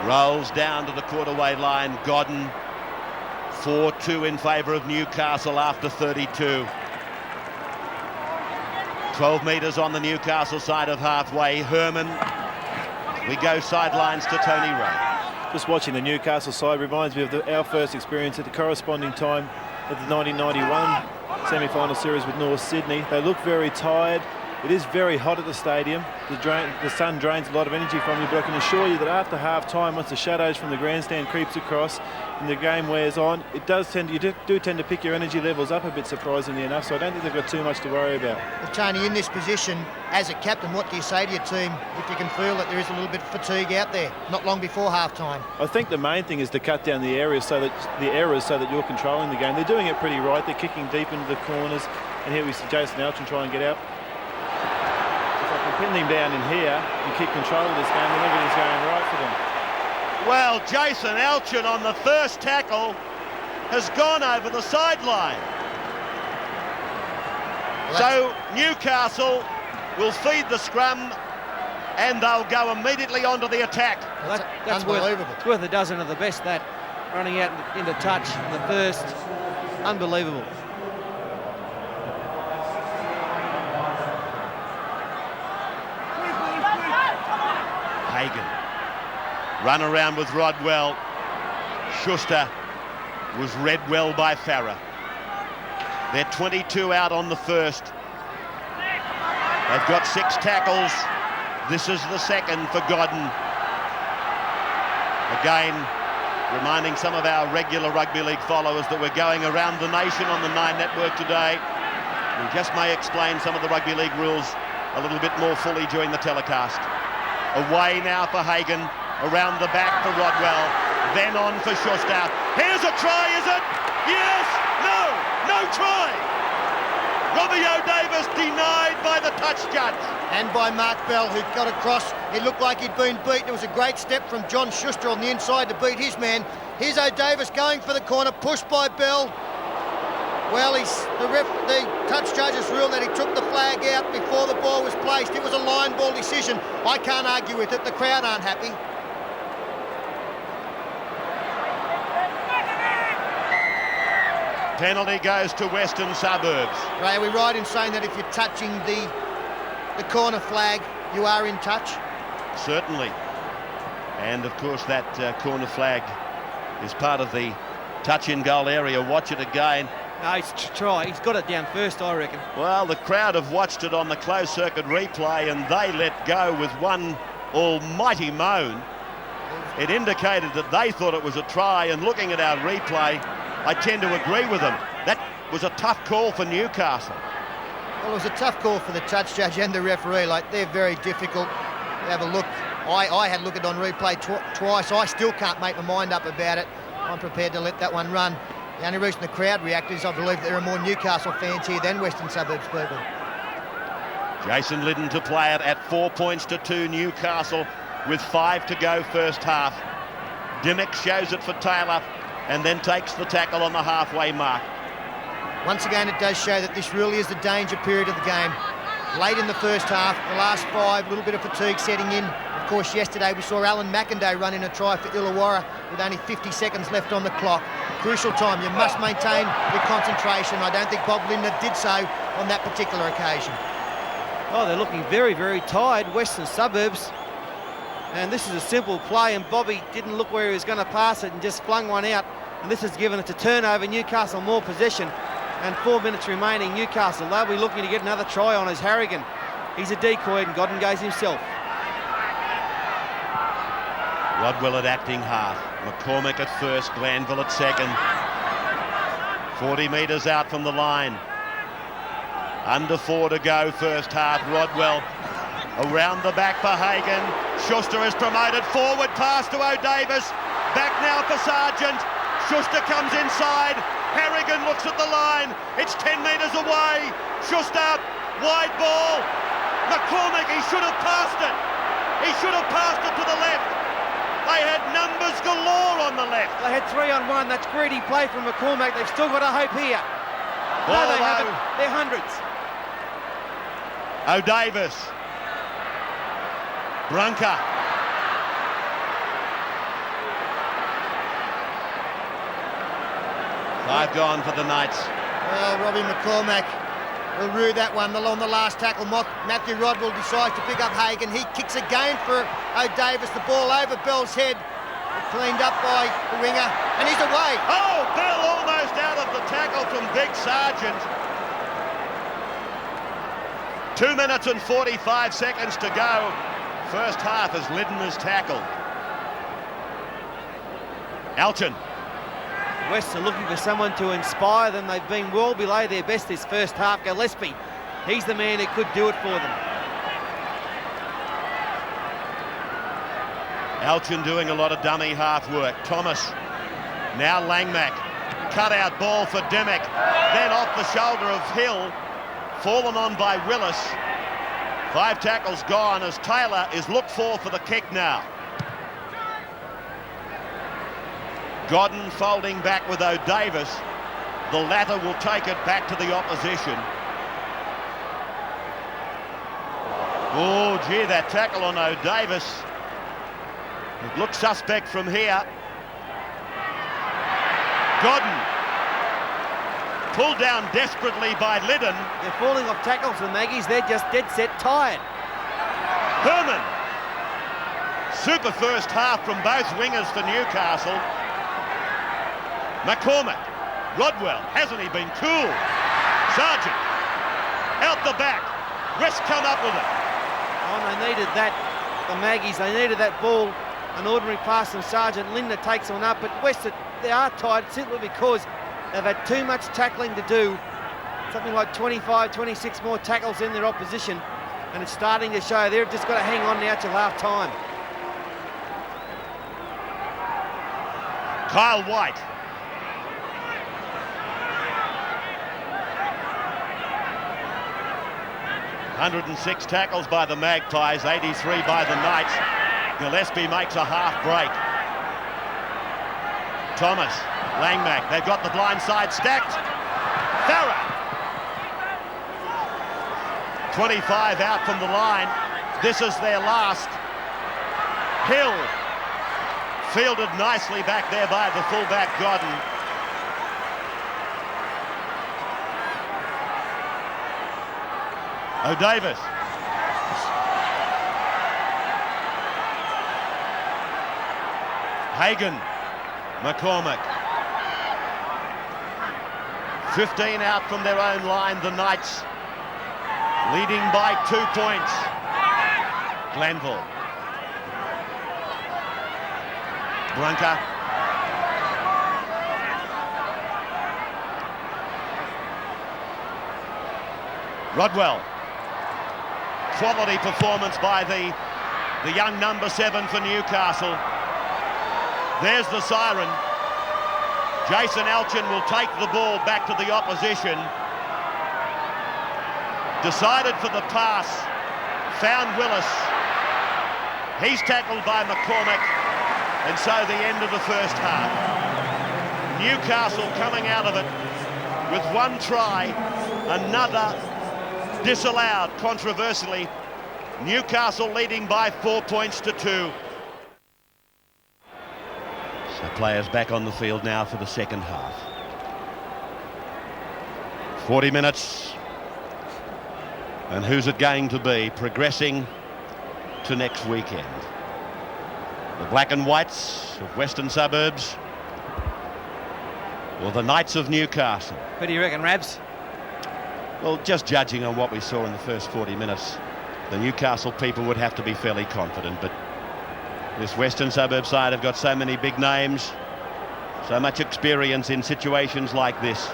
Rolls down to the quarterway line, Godden. 4-2 in favour of Newcastle after 32. 12 metres on the Newcastle side of halfway. Herman. We go sidelines to Tony Ray. Just watching the Newcastle side reminds me of our first experience at the corresponding time of the 1991 semi-final series with North Sydney. They look very tired. It is very hot at the stadium. The sun drains a lot of energy from you, but I can assure you that after half-time, once the shadows from the grandstand creeps across and the game wears on, you do tend to pick your energy levels up a bit, surprisingly enough, so I don't think they've got too much to worry about. Well, Tony, in this position, as a captain, what do you say to your team if you can feel that there is a little bit of fatigue out there, not long before half-time? I think the main thing is to cut down the errors so that you're controlling the game. They're doing it pretty right. They're kicking deep into the corners, and here we see Jason Elchin try and get out. Pin him down in here and keep control of this game, and everything's going right for them. Well, Jason Elchin on the first tackle has gone over the sideline. So Newcastle will feed the scrum and they'll go immediately onto the attack. Well, that's unbelievable. It's worth a dozen of the best, that. Running out into touch in the first. Unbelievable. Hagan. Run around with Rodwell. Schuster was read well by Farah. They're 22 out on the first. They've got 6 tackles. This is the second for Godden. Again, reminding some of our regular rugby league followers that we're going around the nation on the Nine Network today. We just may explain some of the rugby league rules a little bit more fully during the telecast. Away now for Hagan, around the back for Rodwell, then on for Schuster. Here's a try, is it? Yes! No try! Robbie O'Davis denied by the touch judge. And by Mark Bell, who got across. It looked like he'd been beaten. It was a great step from John Schuster on the inside to beat his man. Here's O'Davis going for the corner, pushed by Bell. Well, the touch judges ruled that he took the flag out before the ball was placed. It was a line ball decision. I can't argue with it. The crowd aren't happy. Penalty goes to Western Suburbs. Ray, are we right in saying that if you're touching the corner flag, you are in touch? Certainly. And of course that corner flag is part of the touch in goal area. Watch it again. No, it's try. He's got it down first, I reckon. Well, the crowd have watched it on the closed circuit replay and they let go with one almighty moan. It indicated that they thought it was a try, and looking at our replay, I tend to agree with them. That was a tough call for Newcastle. Well, it was a tough call for the touch judge and the referee. Like, they're very difficult. Have a look. I had a look at it on replay twice. I still can't make my mind up about it. I'm prepared to let that one run. The only reason the crowd reacted is I believe there are more Newcastle fans here than Western Suburbs people. Jason Liddon to play it at 4 points to 2 Newcastle with 5 to go first half. Dimmick shows it for Taylor and then takes the tackle on the halfway mark. Once again, it does show that this really is the danger period of the game. Late in the first half, the last 5, a little bit of fatigue setting in. Of course, yesterday we saw Alan McInday run in a try for Illawarra with only 50 seconds left on the clock. Crucial time. You must maintain your concentration. I don't think Bob Lindner did so on that particular occasion. Oh, they're looking very, very tired, Western Suburbs. And this is a simple play, and Bobby didn't look where he was going to pass it and just flung one out. And this has given it to turnover. Newcastle more possession. And 4 minutes remaining. Newcastle, they'll be looking to get another try on as Harrigan. He's a decoy, and Godden goes himself. Rodwell at acting half. McCormick at first, Glanville at second. 40 metres out from the line. Under 4 to go first half. Rodwell around the back for Hagan. Schuster is promoted forward, pass to O'Davis. Back now for Sargent. Schuster comes inside. Harrigan looks at the line. It's 10 metres away. Schuster, wide ball. McCormick, he should have passed it. He should have passed it to the left. They had numbers galore on the left. They had 3-on-1. That's greedy play from McCormack. They've still got a hope here. No, they haven't. They're hundreds. O'Davis. Brunker. Five gone for the Knights. Well, Robbie McCormack will rue that one. On the last tackle, Matthew Rodwell decides to pick up Hagan. He kicks again for O'Davis. The ball over Bell's head. Cleaned up by the winger, and he's away. Oh, Bell almost out of the tackle from Big Sargent. 2 minutes and 45 seconds to go. First half as Liddon is tackled. Alchin. West are looking for someone to inspire them. They've been well below their best this first half. Gillespie, he's the man who could do it for them. Alchin doing a lot of dummy half work. Thomas, now Langmack. Cut out ball for Dimmock. Then off the shoulder of Hill. Fallen on by Willis. 5 tackles gone as Taylor is looked for the kick now. Godden folding back with O'Davis. The latter will take it back to the opposition. Oh, gee, that tackle on O'Davis. It looks suspect from here. Godden. Pulled down desperately by Liddon. They're falling off tackles, the Maggies. They're just dead set tired. Herman. Super first half from both wingers for Newcastle. McCormack. Rodwell. Hasn't he been cool? Sargent. Out the back. West come up with it. Oh, they needed that. The Maggies, they needed that ball. An ordinary pass from Sargent. Lindner takes one up, but West, they are tired simply because they've had too much tackling to do. Something like 25, 26 more tackles in their opposition, and it's starting to show. They've just got to hang on now till half time. Kyle White. ...106 tackles by the Magpies, 83 by the Knights. Gillespie makes a half break. Thomas, Langmack, they've got the blind side stacked. Farah. 25 out from the line. This is their last. Hill. Fielded nicely back there by the fullback Godden. O'Davis. Hagan. McCormack. 15 out from their own line, the Knights. Leading by 2 points. Glanville. Brunker. Rodwell. Quality performance by the young number 7 for Newcastle. There's the siren. Jason Alchin will take the ball back to the opposition. Decided for the pass. Found Willis. He's tackled by McCormack. And so the end of the first half. Newcastle coming out of it with 1 try. Another disallowed, controversially. Newcastle leading by 4 points to 2. So players back on the field now for the second half. 40 minutes. And who's it going to be progressing to next weekend? The Black and Whites of Western Suburbs or the Knights of Newcastle? Who do you reckon, Rabs? Well, just judging on what we saw in the first 40 minutes, the Newcastle people would have to be fairly confident, but this Western Suburb side have got so many big names, so much experience in situations like this.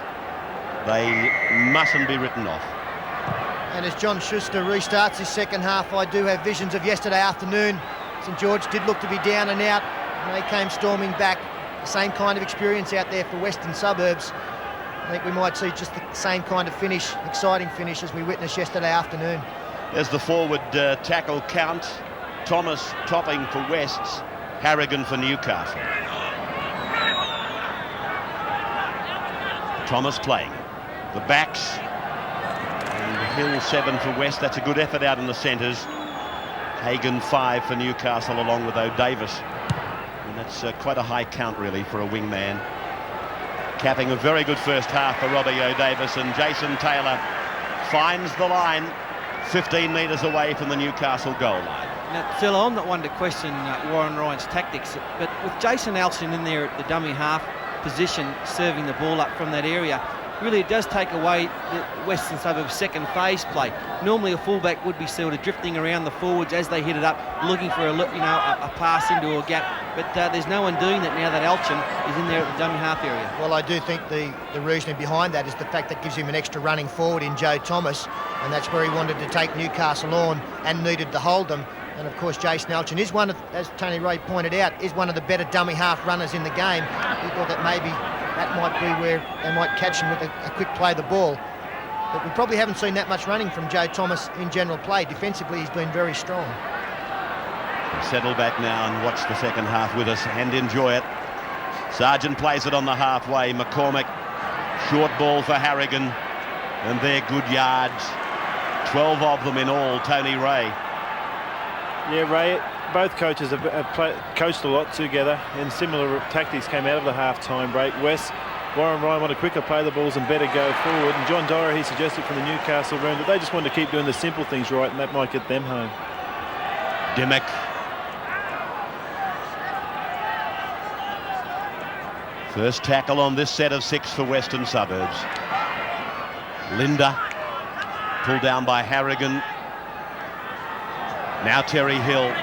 They mustn't be written off. And as John Schuster restarts his second half, I do have visions of yesterday afternoon. St George did look to be down and out, and they came storming back. The same kind of experience out there for Western Suburbs. I think we might see just the same kind of finish, exciting finish, as we witnessed yesterday afternoon. There's the forward tackle count. Thomas topping for Wests, Harrigan for Newcastle. Thomas playing. The backs. And Hill 7 for West. That's a good effort out in the centres. Hagan 5 for Newcastle along with O'Davis. And that's quite a high count really for a wingman. Capping a very good first half for Robbie O'Davis, and Jason Taylor finds the line 15 metres away from the Newcastle goal line. Now, Zilla, I'm not one to question Warren Ryan's tactics, but with Jason Alchin in there at the dummy half position, serving the ball up from that area, really it does take away the Western Suburbs' second phase play. Normally a fullback would be sort of drifting around the forwards as they hit it up, looking for a pass into a gap, but there's no one doing that now that Alchin is in there at the dummy half area. Well, I do think the reasoning behind that is the fact that gives him an extra running forward in Joe Thomas, and that's where he wanted to take Newcastle on and needed to hold them. And of course, Jason Alchin is one of, as Tony Ray pointed out, is one of the better dummy half runners in the game. He thought that maybe that might be where they might catch him with a quick play of the ball. But we probably haven't seen that much running from Joe Thomas in general play. Defensively, he's been very strong. Settle back now and watch the second half with us and enjoy it. Sargent plays it on the halfway. McCormick, short ball for Harrigan, and they're good yards. 12 of them in all, Tony Ray. Yeah, Ray, both coaches have coached a lot together, and similar tactics came out of the half-time break. Warren Ryan wanted to quicker play the balls and better go forward, and John Dora, he suggested from the Newcastle room that they just wanted to keep doing the simple things right, and that might get them home. Dimmock. First tackle on this set of 6 for Western Suburbs. Linda, pulled down by Harrigan. Now Terry Hill.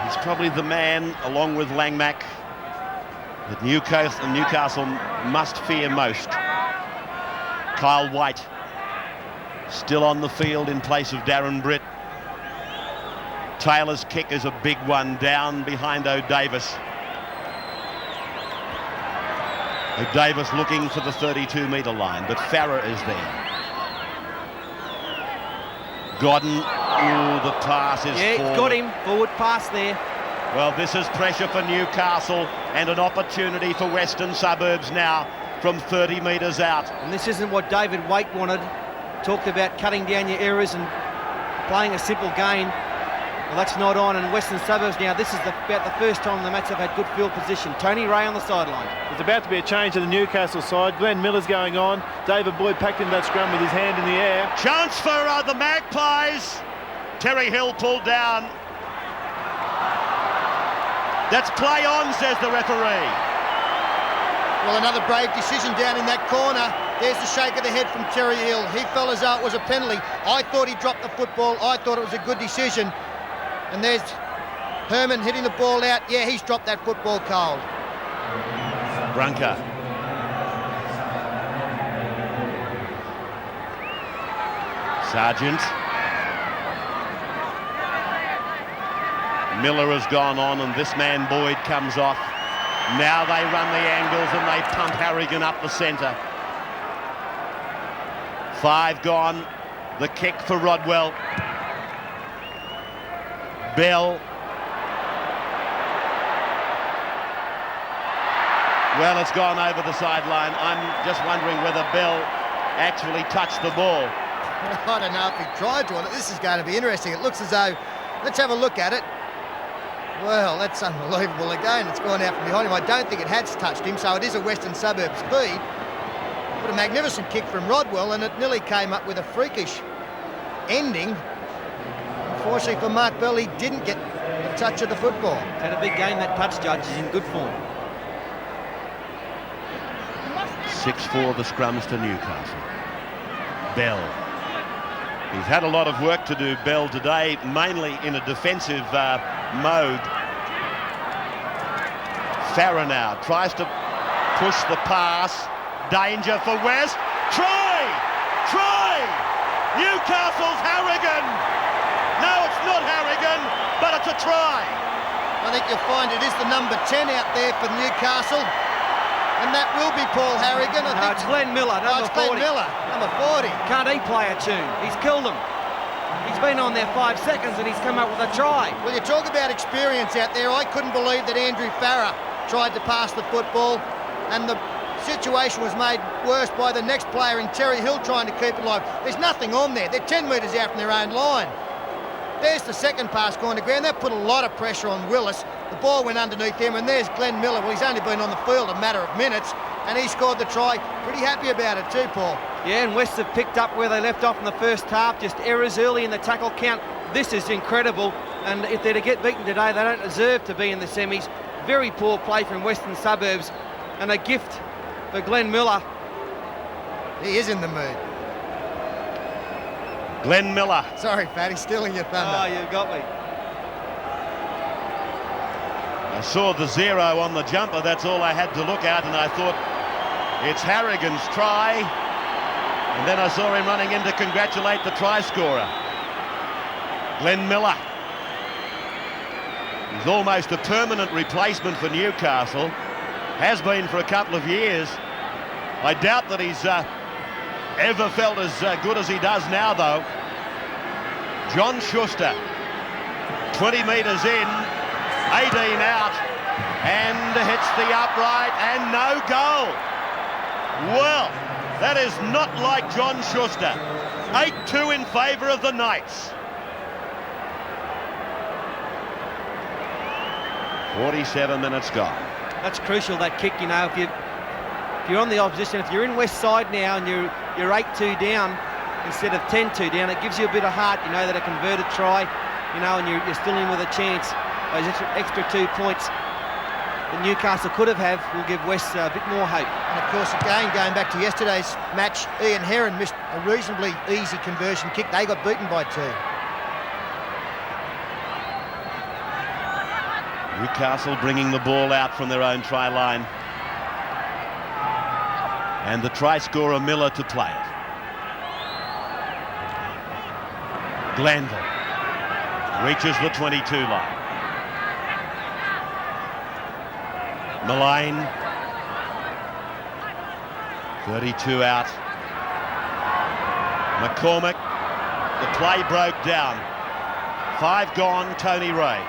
He's probably the man, along with Langmack, that Newcastle must fear most. Kyle White still on the field in place of Darren Britt. Taylor's kick is a big one down behind O'Davis. O'Davis looking for the 32-metre line, but Farrer is there. Godden, the pass is forward. Got him, forward pass there. Well, this is pressure for Newcastle and an opportunity for Western Suburbs now from 30 metres out. And this isn't what David Waite wanted. Talked about cutting down your errors and playing a simple game. Well, that's not on, and Western Suburbs now, this is about the first time the Mats have had good field position. Tony Ray on the sideline. There's about to be a change to the Newcastle side. Glenn Miller's going on. David Boyd packed into that scrum with his hand in the air. Chance for the Magpies. Terry Hill pulled down. That's play on, says the referee. Well, another brave decision down in that corner. There's the shake of the head from Terry Hill. He felt as though it was a penalty. I thought he dropped the football. I thought it was a good decision. And there's Herman hitting the ball out. Yeah, he's dropped that football cold. Brunker. Sargent. Miller has gone on, and this man Boyd comes off. Now they run the angles and they pump Harrigan up the centre. 5 gone. The kick for Rodwell. Bell. Well, it's gone over the sideline. I'm just wondering whether Bell actually touched the ball. I don't know if he tried to. This is going to be interesting. It looks as though, let's have a look at it. Well, that's unbelievable again. It's gone out from behind him. I don't think it has touched him, so it is a Western Suburbs speed. What a magnificent kick from Rodwell, and it nearly came up with a freakish ending. Unfortunately for Mark Bell, he didn't get a touch of the football. Had a big game, that touch judge is in good form. 6-4 the scrums to Newcastle. Bell. He's had a lot of work to do, Bell, today, mainly in a defensive mode. Farrer now tries to push the pass. Danger for West. Try! Newcastle's Harrigan! No, it's not Harrigan, but it's a try. I think you'll find it is the number 10 out there for Newcastle. And that will be Paul Harrigan. I think It's Glenn Miller, number 40. Glenn Miller, number 40. Can't he play a tune? He's killed them. He's been on there 5 seconds and he's come up with a try. Well, you talk about experience out there. I couldn't believe that Andrew Farrer tried to pass the football, and the situation was made worse by the next player in Terry Hill trying to keep it alive. There's nothing on there. They're 10 metres out from their own line. There's the second pass going to ground. That put a lot of pressure on Willis. The ball went underneath him, and there's Glenn Miller. Well, he's only been on the field a matter of minutes, and he scored the try. Pretty happy about it too, Paul. Yeah, and West have picked up where they left off in the first half, just errors early in the tackle count. This is incredible, and if they're to get beaten today, they don't deserve to be in the semis. Very poor play from Western Suburbs, and a gift for Glenn Miller. He is in the mood. Glenn Miller. Sorry, Fatty, stealing your thunder. Oh, you've got me. I saw the 0 on the jumper, that's all I had to look at, and I thought, it's Harrigan's try. And then I saw him running in to congratulate the try scorer. Glenn Miller. He's almost a permanent replacement for Newcastle. Has been for a couple of years. I doubt that he's ever felt as good as he does now, though. John Schuster. 20 metres in, 18 out, and hits the upright, and no goal. Well, that is not like John Schuster. 8-2 in favour of the Knights. 47 minutes gone. That's crucial, that kick, you know, if you're on the opposition, if you're in West Side now and you're 8-2 down instead of 10-2 down, it gives you a bit of heart, you know, that a converted try, you know, and you're still in with a chance. Those extra 2 points that Newcastle could have will give West a bit more hope. And of course, again, going back to yesterday's match, Ian Heron missed a reasonably easy conversion kick. They got beaten by 2. Newcastle bringing the ball out from their own try line. And the try scorer Miller to play it. Glanville reaches the 22 line. Mullane, 32 out. McCormick, the play broke down. 5 gone, Tony Ray.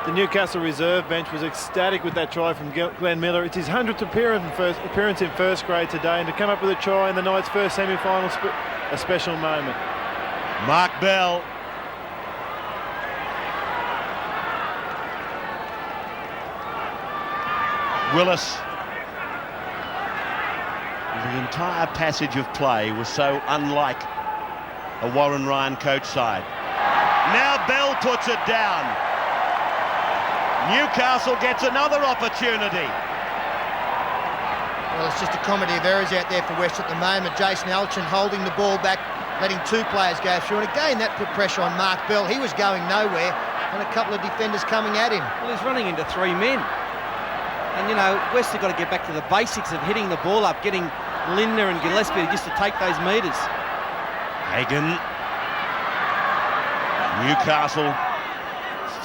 The Newcastle reserve bench was ecstatic with that try from Glenn Miller. It's his 100th appearance in first grade today, and to come up with a try in the Knights' first semi-final, a special moment. Mark Bell. Willis. The entire passage of play was so unlike a Warren Ryan coach side. Now Bell puts it down. Newcastle gets another opportunity. Well, it's just a comedy of errors out there for West at the moment. Jason Elchin holding the ball back, letting 2 players go through. And again, that put pressure on Mark Bell. He was going nowhere, and a couple of defenders coming at him. Well, he's running into 3 men. And, you know, West have got to get back to the basics of hitting the ball up, getting Lindner and Gillespie just to take those metres. Hagan. Newcastle,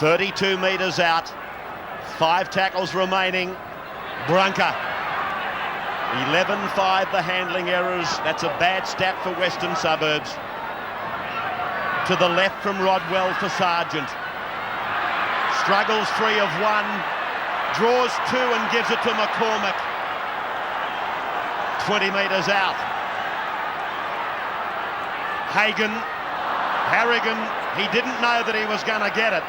32 metres out. 5 tackles remaining. Brunker. 11-5 the handling errors. That's a bad stat for Western Suburbs. To the left from Rodwell for Sargent. Struggles 3 of 1. Draws 2 and gives it to McCormick. 20 metres out. Hagan. Harrigan. He didn't know that he was going to get it.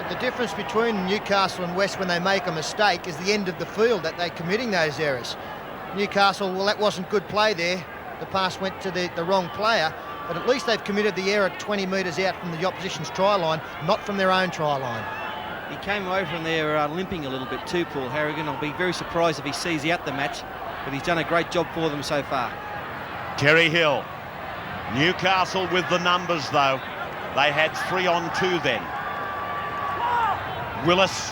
The difference between Newcastle and West when they make a mistake is the end of the field, that they're committing those errors. Newcastle, well, that wasn't good play there. The pass went to the wrong player, but at least they've committed the error 20 metres out from the opposition's try line, not from their own try line. He came away from there limping a little bit too, Paul Harrigan. I'll be very surprised if he sees out the match, but he's done a great job for them so far. Terry Hill. Newcastle with the numbers, though. They had 3 on 2 then. Willis.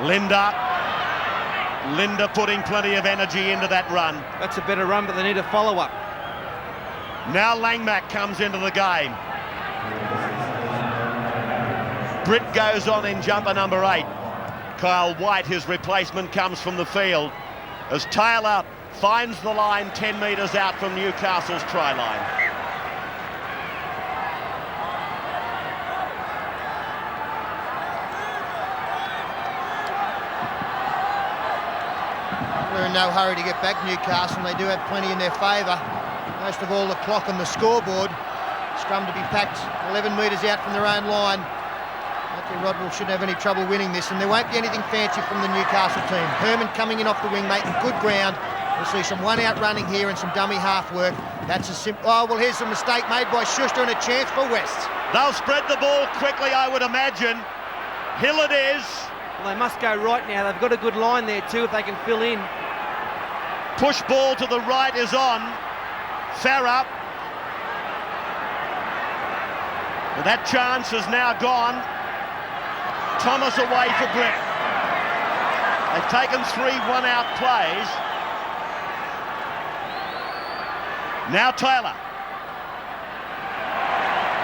Linda putting plenty of energy into that run. That's a better run, but they need a follow-up. Now Langmack comes into the game. Britt goes on in jumper number 8. Kyle White, his replacement, comes from the field as Taylor finds the line 10 metres out from Newcastle's try line. They're in no hurry to get back, Newcastle, and they do have plenty in their favour. Most of all, the clock on the scoreboard. Scrum to be packed 11 metres out from their own line. I think Rodwell shouldn't have any trouble winning this, and there won't be anything fancy from the Newcastle team. Herman coming in off the wing, making good ground. We'll see some one-out running here and some dummy half work. That's a simple... Oh, well, here's a mistake made by Schuster and a chance for West. They'll spread the ball quickly, I would imagine. Hill it is. Well, they must go right now. They've got a good line there too if they can fill in. Push ball to the right is on. Farah. Well, that chance is now gone. Thomas away for Brett. They've taken 3 one-out plays. Now Taylor.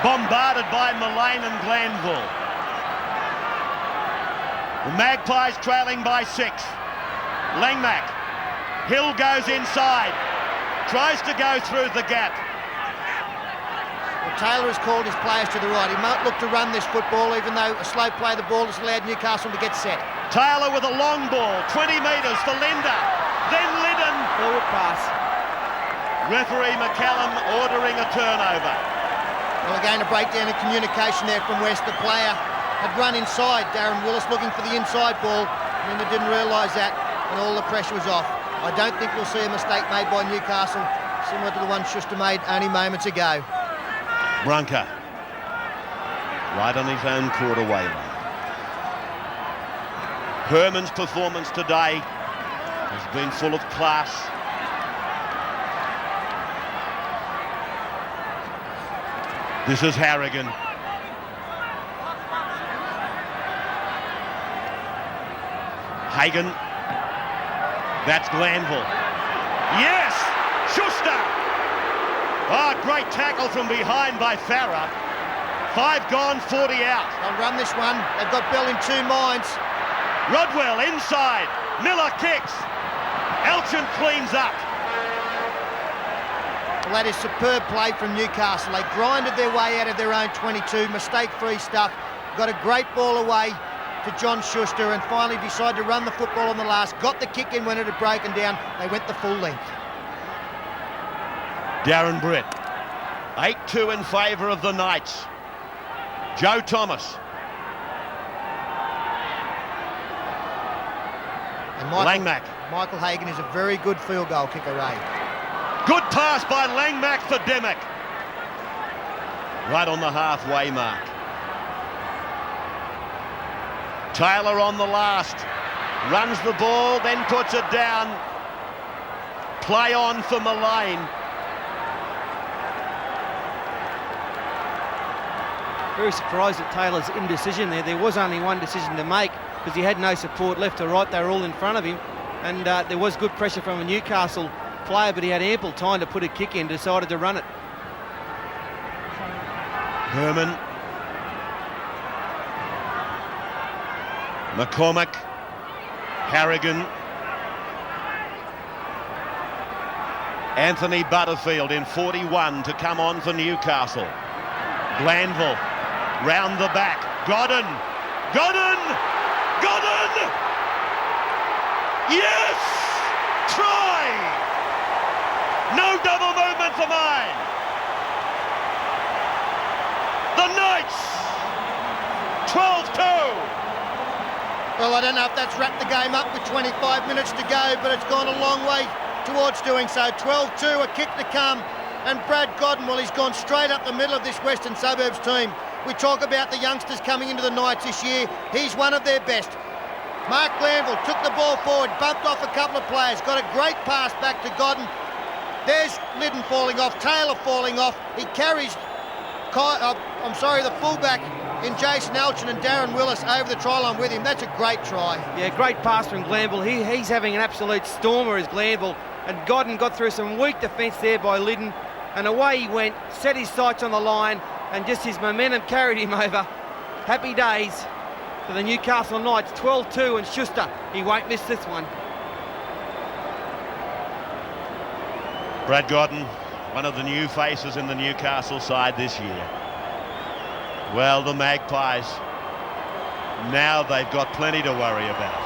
Bombarded by Mullane and Glanville. The Magpies trailing by 6. Langmack. Hill goes inside. Tries to go through the gap. Well, Taylor has called his players to the right. He might look to run this football, even though a slow play of the ball has allowed Newcastle to get set. Taylor with a long ball. 20 metres for Linder. Then Liddon. Forward pass. Referee McCallum ordering a turnover. Well, again, a breakdown in communication there from West. The player had run inside. Darren Willis looking for the inside ball. Linder didn't realise that, and all the pressure was off. I don't think we'll see a mistake made by Newcastle, similar to the one Schuster made only moments ago. Brunker. Right on his own quarter-way line. Herman's performance today has been full of class. This is Harrigan. Hagan. That's Glanville. Yes! Schuster! Oh, great tackle from behind by Farah. 5 gone, 40 out. They'll run this one. They've got Bell in 2 minds. Rodwell inside. Miller kicks. Elchin cleans up. Well, that is superb play from Newcastle. They grinded their way out of their own 22, mistake-free stuff. Got a great ball away to John Schuster and finally decided to run the football on the last. Got the kick in when it had broken down. They went the full length. Darren Brett. 8-2 in favour of the Knights. Joe Thomas. And Langmack. Michael Hagan is a very good field goal kicker, Ray. Good pass by Langmack for Demick. Right on the halfway mark. Taylor on the last. Runs the ball, then puts it down. Play on for Mullane. Very surprised at Taylor's indecision there. There was only one decision to make because he had no support left or right. They were all in front of him. And there was good pressure from a Newcastle player, but he had ample time to put a kick in, decided to run it. Herman. McCormack. Harrigan. Anthony Butterfield in 41 to come on for Newcastle. Glanville. Round the back. Godden. Godden! Godden! Yes! Try! No double movement for mine. The Knights! 12-2. Well, I don't know if that's wrapped the game up with 25 minutes to go, but it's gone a long way towards doing so. 12-2, a kick to come. And Brad Godden, well, he's gone straight up the middle of this Western Suburbs team. We talk about the youngsters coming into the Knights this year. He's one of their best. Mark Glanville took the ball forward, bumped off a couple of players, got a great pass back to Godden. There's Liddon falling off, Taylor falling off. He carries, the fullback in Jason Elchin and Darren Willis over the try line with him. That's a great try. Yeah, great pass from Glanville. He's having an absolute stormer as Glanville. And Godden got through some weak defence there by Liddon. And away he went, set his sights on the line, and just his momentum carried him over. Happy days for the Newcastle Knights. 12-2, and Schuster, he won't miss this one. Brad Godden, one of the new faces in the Newcastle side this year. Well, the Magpies, now they've got plenty to worry about.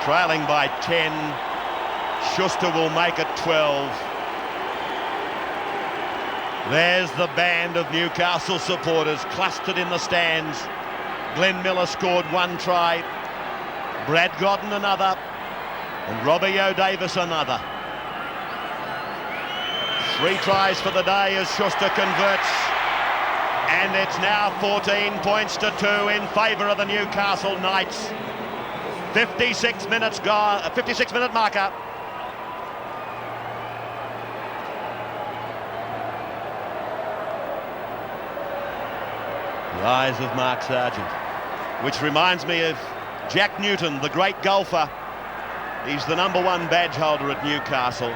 Trailing by 10, Schuster will make it 12. There's the band of Newcastle supporters clustered in the stands. Glenn Miller scored 1 try, Brad Godden another, and Robbie O'Davis another. 3 tries for the day as Schuster converts, and it's now 14 points to 2 in favour of the Newcastle Knights. 56 minutes gone, 56-minute marker. The eyes of Mark Sargent, which reminds me of Jack Newton, the great golfer. He's the #1 badge holder at Newcastle.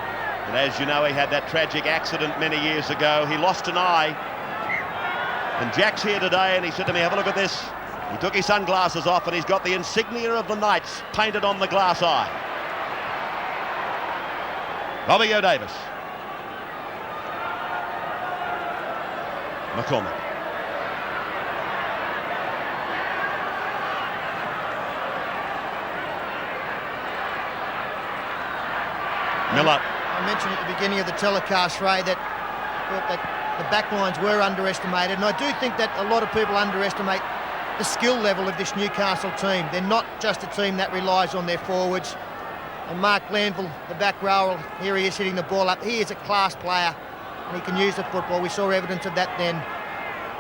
And as you know, he had that tragic accident many years ago. He lost an eye. And Jack's here today, and he said to me, have a look at this. He took his sunglasses off, and he's got the insignia of the Knights painted on the glass eye. Robbie O'Davis. McCormack. Miller. I mentioned at the beginning of the telecast, Ray, that thought that the backlines were underestimated, and I do think that a lot of people underestimate the skill level of this Newcastle team. They're not just a team that relies on their forwards. And Mark Glanville, the back rower, here he is hitting the ball up. He is a class player, and he can use the football. We saw evidence of that then.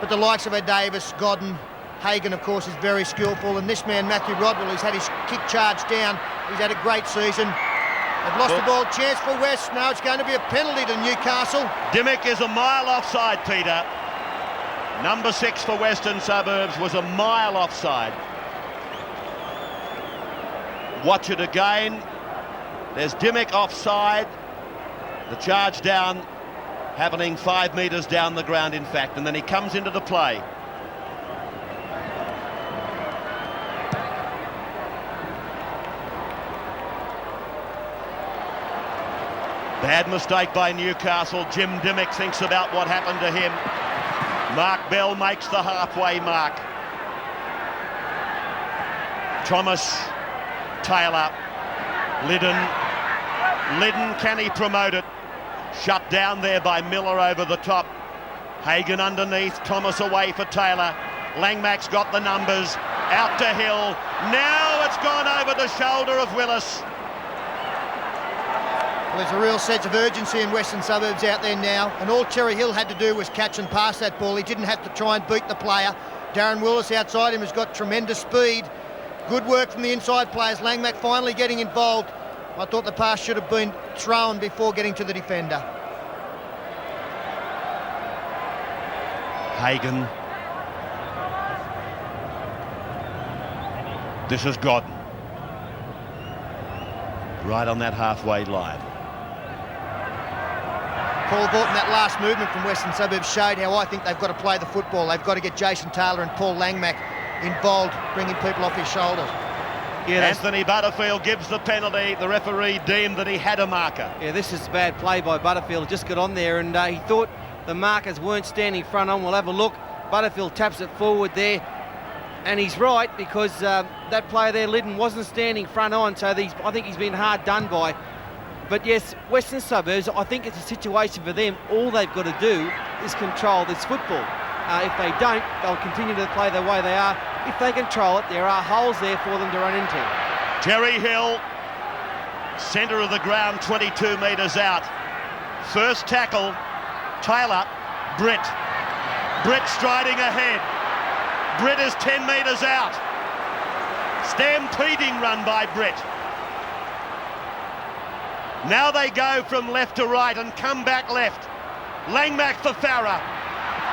But the likes of O'Davis, Godden, Hagan, of course, is very skillful, and this man, Matthew Rodwell, who's had his kick charged down, he's had a great season. They've lost the ball, chance for West. Now it's going to be a penalty to Newcastle. Dimmick is a mile offside, Peter. Number 6 for Western Suburbs was a mile offside. Watch it again. There's Dimmick offside. The charge down happening 5 metres down the ground, in fact, and then he comes into the play. Bad mistake by Newcastle. Jim Dimmick thinks about what happened to him. Mark Bell makes the halfway mark. Thomas, Taylor, Liddon. Liddon, can he promote it? Shut down there by Miller over the top. Hagan underneath, Thomas away for Taylor. Langmack's got the numbers. Out to Hill. Now it's gone over the shoulder of Willis. Well, there's a real sense of urgency in Western Suburbs out there now, and all Cherry Hill had to do was catch and pass that ball. He didn't have to try and beat the player. Darren Willis outside him has got tremendous speed. Good work from the inside players. Langmack finally getting involved. I thought the pass should have been thrown before getting to the defender. Hagan. This is Godden. Right on that halfway line. Paul Bolton, that last movement from Western Suburbs showed how I think they've got to play the football. They've got to get Jason Taylor and Paul Langmack involved, bringing people off his shoulders. Yeah, Anthony Butterfield gives the penalty. The referee deemed that he had a marker. Yeah, this is bad play by Butterfield. Just got on there, and he thought the markers weren't standing front on. We'll have a look. Butterfield taps it forward there, and he's right, because that player there, Liddon, wasn't standing front on, so I think he's been hard done by. But yes, Western Suburbs, I think it's a situation for them. All they've got to do is control this football. If they don't, they'll continue to play the way they are. If they control it, there are holes there for them to run into. Terry Hill, centre of the ground, 22 metres out. First tackle, Taylor, Britt. Britt striding ahead. Britt is 10 metres out. Stampeding run by Britt. Now they go from left to right and come back left. Langmack for Farah.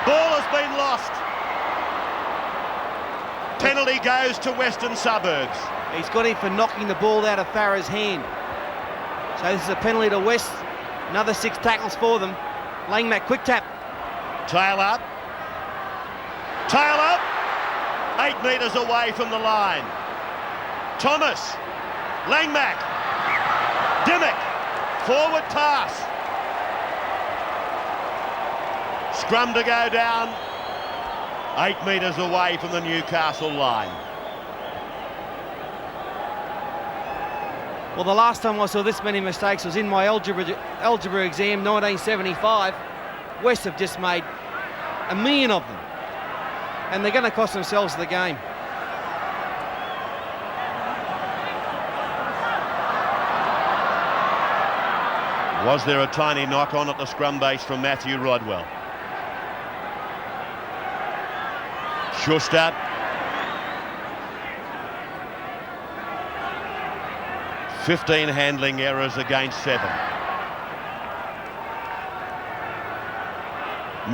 Ball has been lost. Penalty goes to Western Suburbs. He's got him for knocking the ball out of Farah's hand. So this is a penalty to West. Another 6 tackles for them. Langmack, quick tap. Taylor. Taylor. 8 metres away from the line. Thomas. Langmack. Dimmick. Forward pass. Scrum to go down. 8 metres away from the Newcastle line. Well, the last time I saw this many mistakes was in my algebra exam, 1975. West have just made a million of them, and they're going to cost themselves the game. Was there a tiny knock on at the scrum base from Matthew Rodwell? Schuster. 15 handling errors against 7.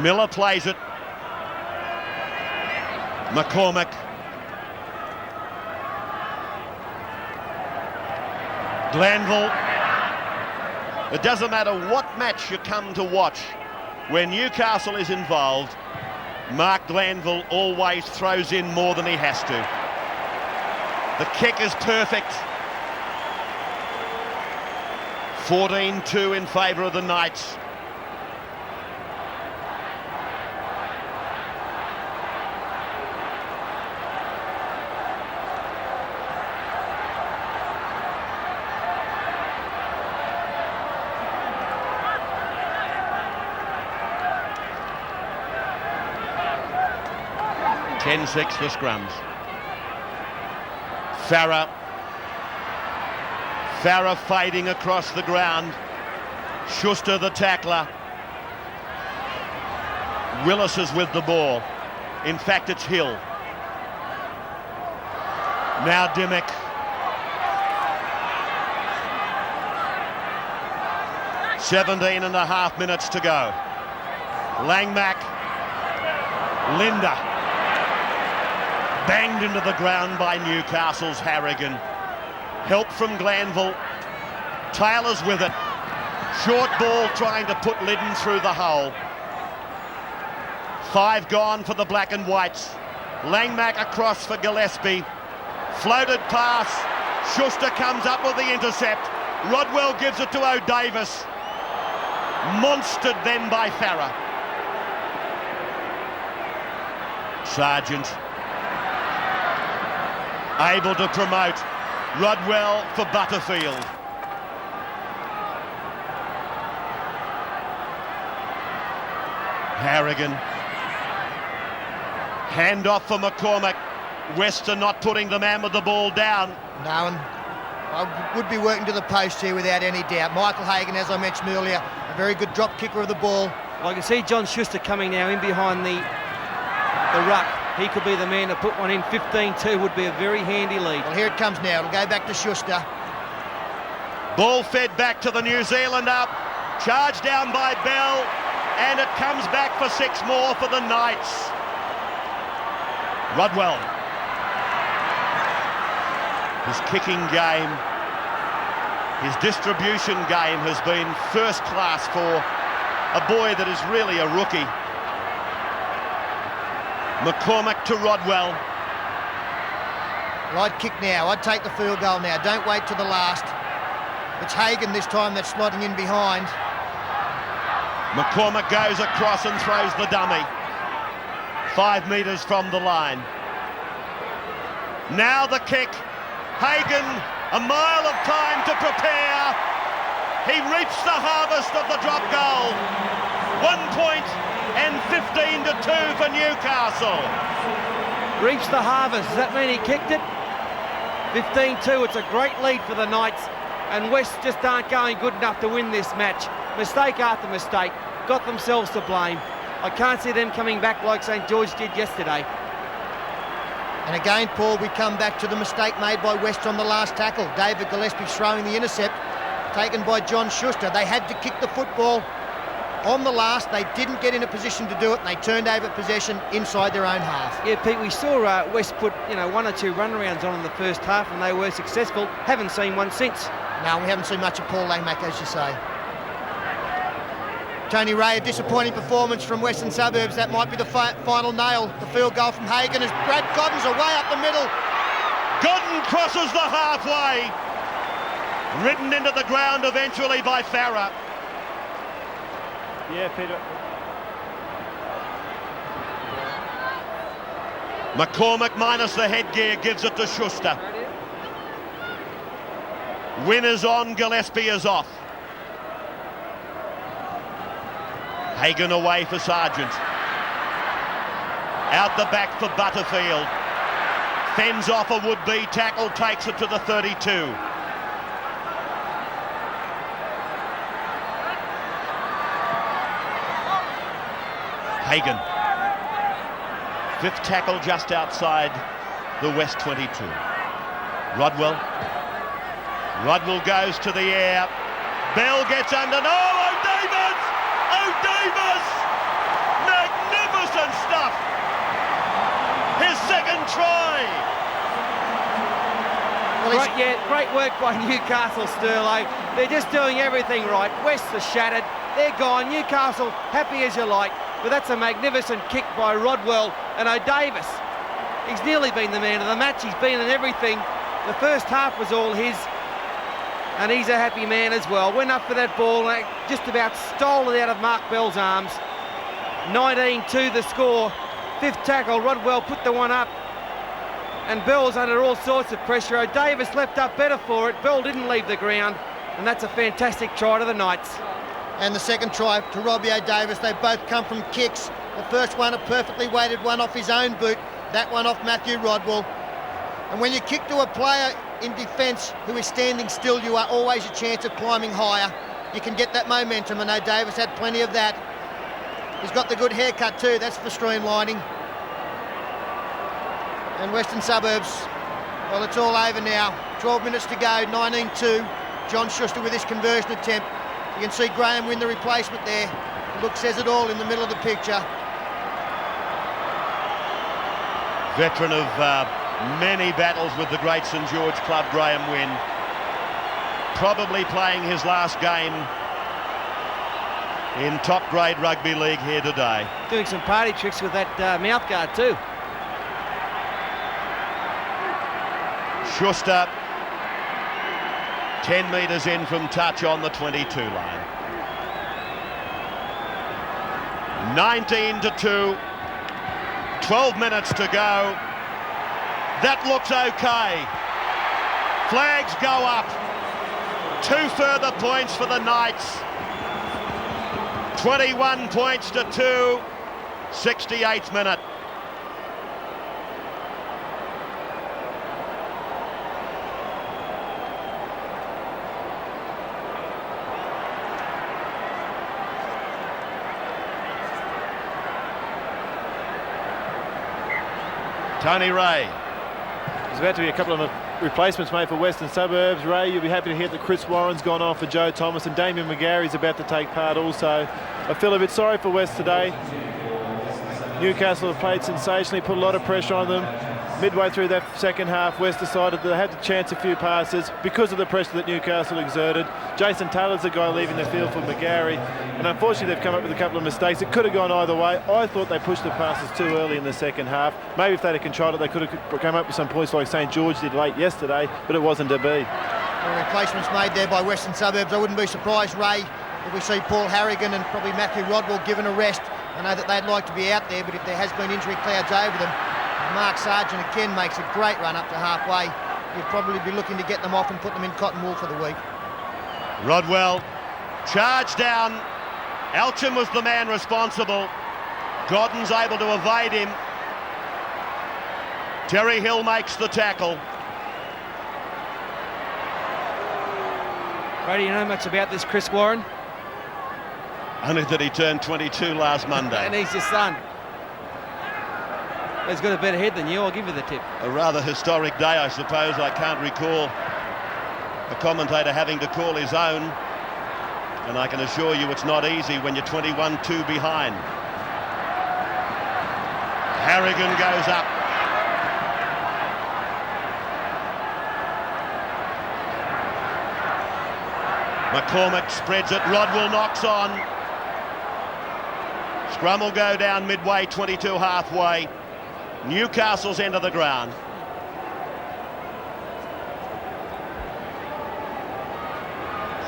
Miller plays it. McCormack. Glanville. It doesn't matter what match you come to watch, when Newcastle is involved, Mark Glanville always throws in more than he has to. The kick is perfect. 14-2 in favour of the Knights. (10-6) for scrums. Farah fading across the ground. Schuster the tackler. Willis is with the ball. In fact, it's Hill. Now Dimmock. .5 minutes to go. Langmack. Linda. Banged into the ground by Newcastle's Harrigan. Help from Glanville. Taylor's with it. Short ball trying to put Liddon through the hole. 5 gone for the black and whites. Langmack across for Gillespie. Floated pass. Schuster comes up with the intercept. Rodwell gives it to O'Davis. Monstered then by Farah. Sargent. Able to promote. Rodwell for Butterfield. Harrigan. Hand off for McCormack. West are not putting the man with the ball down. No, and I would be working to the post here without any doubt. Michael Hagan, as I mentioned earlier, a very good drop kicker of the ball. Well, I can see John Schuster coming now in behind the ruck. He could be the man to put one in. 15-2 would be a very handy lead. Well, here it comes now. It'll go back to Schuster. Ball fed back to the New Zealander. Charged down by Bell. And it comes back for 6 more for the Knights. Rodwell. His kicking game, his distribution game has been first class for a boy that is really a rookie. McCormack to Rodwell. Well, I'd kick now. I'd take the field goal now. Don't wait till the last. It's Hagan this time that's slotting in behind. McCormack goes across and throws the dummy. 5 metres from the line. Now the kick. Hagan, a mile of time to prepare. He reached the harvest of the drop goal. 1 point and 15-2 for Newcastle. Reached the harvest. Does that mean he kicked it? 15-2. It's a great lead for the Knights, and West just aren't going good enough to win this match. Mistake after mistake. Got themselves to blame. I can't see them coming back like St George did yesterday. And again, Paul, we come back to the mistake made by West on the last tackle. David Gillespie throwing the intercept, taken by John Schuster. They had to kick the football on the last. They didn't get in a position to do it, and they turned over possession inside their own half. Yeah, Pete, we saw West put 1 or 2 runarounds on in the first half, and they were successful. Haven't seen one since. No, we haven't seen much of Paul Langmack, as you say. Tony Ray, a disappointing performance from Western Suburbs. That might be the final nail. The field goal from Hagan as Brad Godden's away up the middle. Godden crosses the halfway. Ridden into the ground eventually by Farah. Yeah, Peter. McCormack minus the headgear gives it to Schuster. Winners on, Gillespie is off. Hagan away for Sargent. Out the back for Butterfield. Fends off a would-be tackle, takes it to the 32. Hagan. Fifth tackle just outside the West 22. Rodwell. Rodwell goes to the air. Bell gets under. Oh, O'Davis! O'Davis! Magnificent stuff! His second try! Great work by Newcastle, Sterlo. They're just doing everything right. West are shattered. They're gone. Newcastle, happy as you like. But that's a magnificent kick by Rodwell. And O'Davis, he's nearly been the man of the match. He's been in everything. The first half was all his. And he's a happy man as well. Went up for that ball and just about stole it out of Mark Bell's arms. 19-2 the score. Fifth tackle, Rodwell put the one up. And Bell's under all sorts of pressure. O'Davis leapt up better for it. Bell didn't leave the ground. And that's a fantastic try to the Knights. And the second try to Robbie O'Davis. They both come from kicks. The first one, a perfectly weighted one off his own boot. That one off Matthew Rodwell. And when you kick to a player in defence who is standing still, you are always a chance of climbing higher. You can get that momentum, and O'Davis had plenty of that. He's got the good haircut too, that's for streamlining. And Western Suburbs, well, it's all over now. 12 minutes to go, 19-2. John Schuster with his conversion attempt. You can see Graham win the replacement there. The look says it all in the middle of the picture. Veteran of many battles with the great St George club, Graham Wynn. Probably playing his last game in top grade rugby league here today. Doing some party tricks with that mouth guard too. Schuster 10 metres in from touch on the 22 line. 19-2, 12 minutes to go. That looks okay. Flags go up. 2 further points for the Knights. 21 points to 2, 68th minute. Tony Ray. There's about to be a couple of replacements made for Western Suburbs. Ray, you'll be happy to hear that Chris Warren's gone on for Joe Thomas, and Damien McGarry's about to take part also. I feel a bit sorry for West today. Newcastle have played sensationally, put a lot of pressure on them. Midway through that second half, West decided that they had to chance a few passes because of the pressure that Newcastle exerted. Jason Taylor's the guy leaving the field for McGarry, and unfortunately they've come up with a couple of mistakes. It could have gone either way. I thought they pushed the passes too early in the second half. Maybe if they'd have controlled it, they could have come up with some points like St George did late yesterday, but it wasn't to be. The replacements made there by Western Suburbs. I wouldn't be surprised, Ray, if we see Paul Harrigan and probably Matthew Rodwell given a rest. I know that they'd like to be out there, but if there has been injury clouds over them, Mark Sargent again makes a great run up to halfway. You'd probably be looking to get them off and put them in cotton wool for the week. Rodwell charged down. Elcham was the man responsible. Godden's able to evade him. Terry Hill makes the tackle. Brady, you know much about this Chris Warren? Only that he turned 22 last Monday. And he's your son. He's got a better head than you, I'll give you the tip. A rather historic day, I suppose. I can't recall a commentator having to call his own. And I can assure you it's not easy when you're 21-2 behind. Harrigan goes up. McCormick spreads it. Rodwell knocks on. Scrum will go down midway, 22 halfway. Newcastle's end of the ground.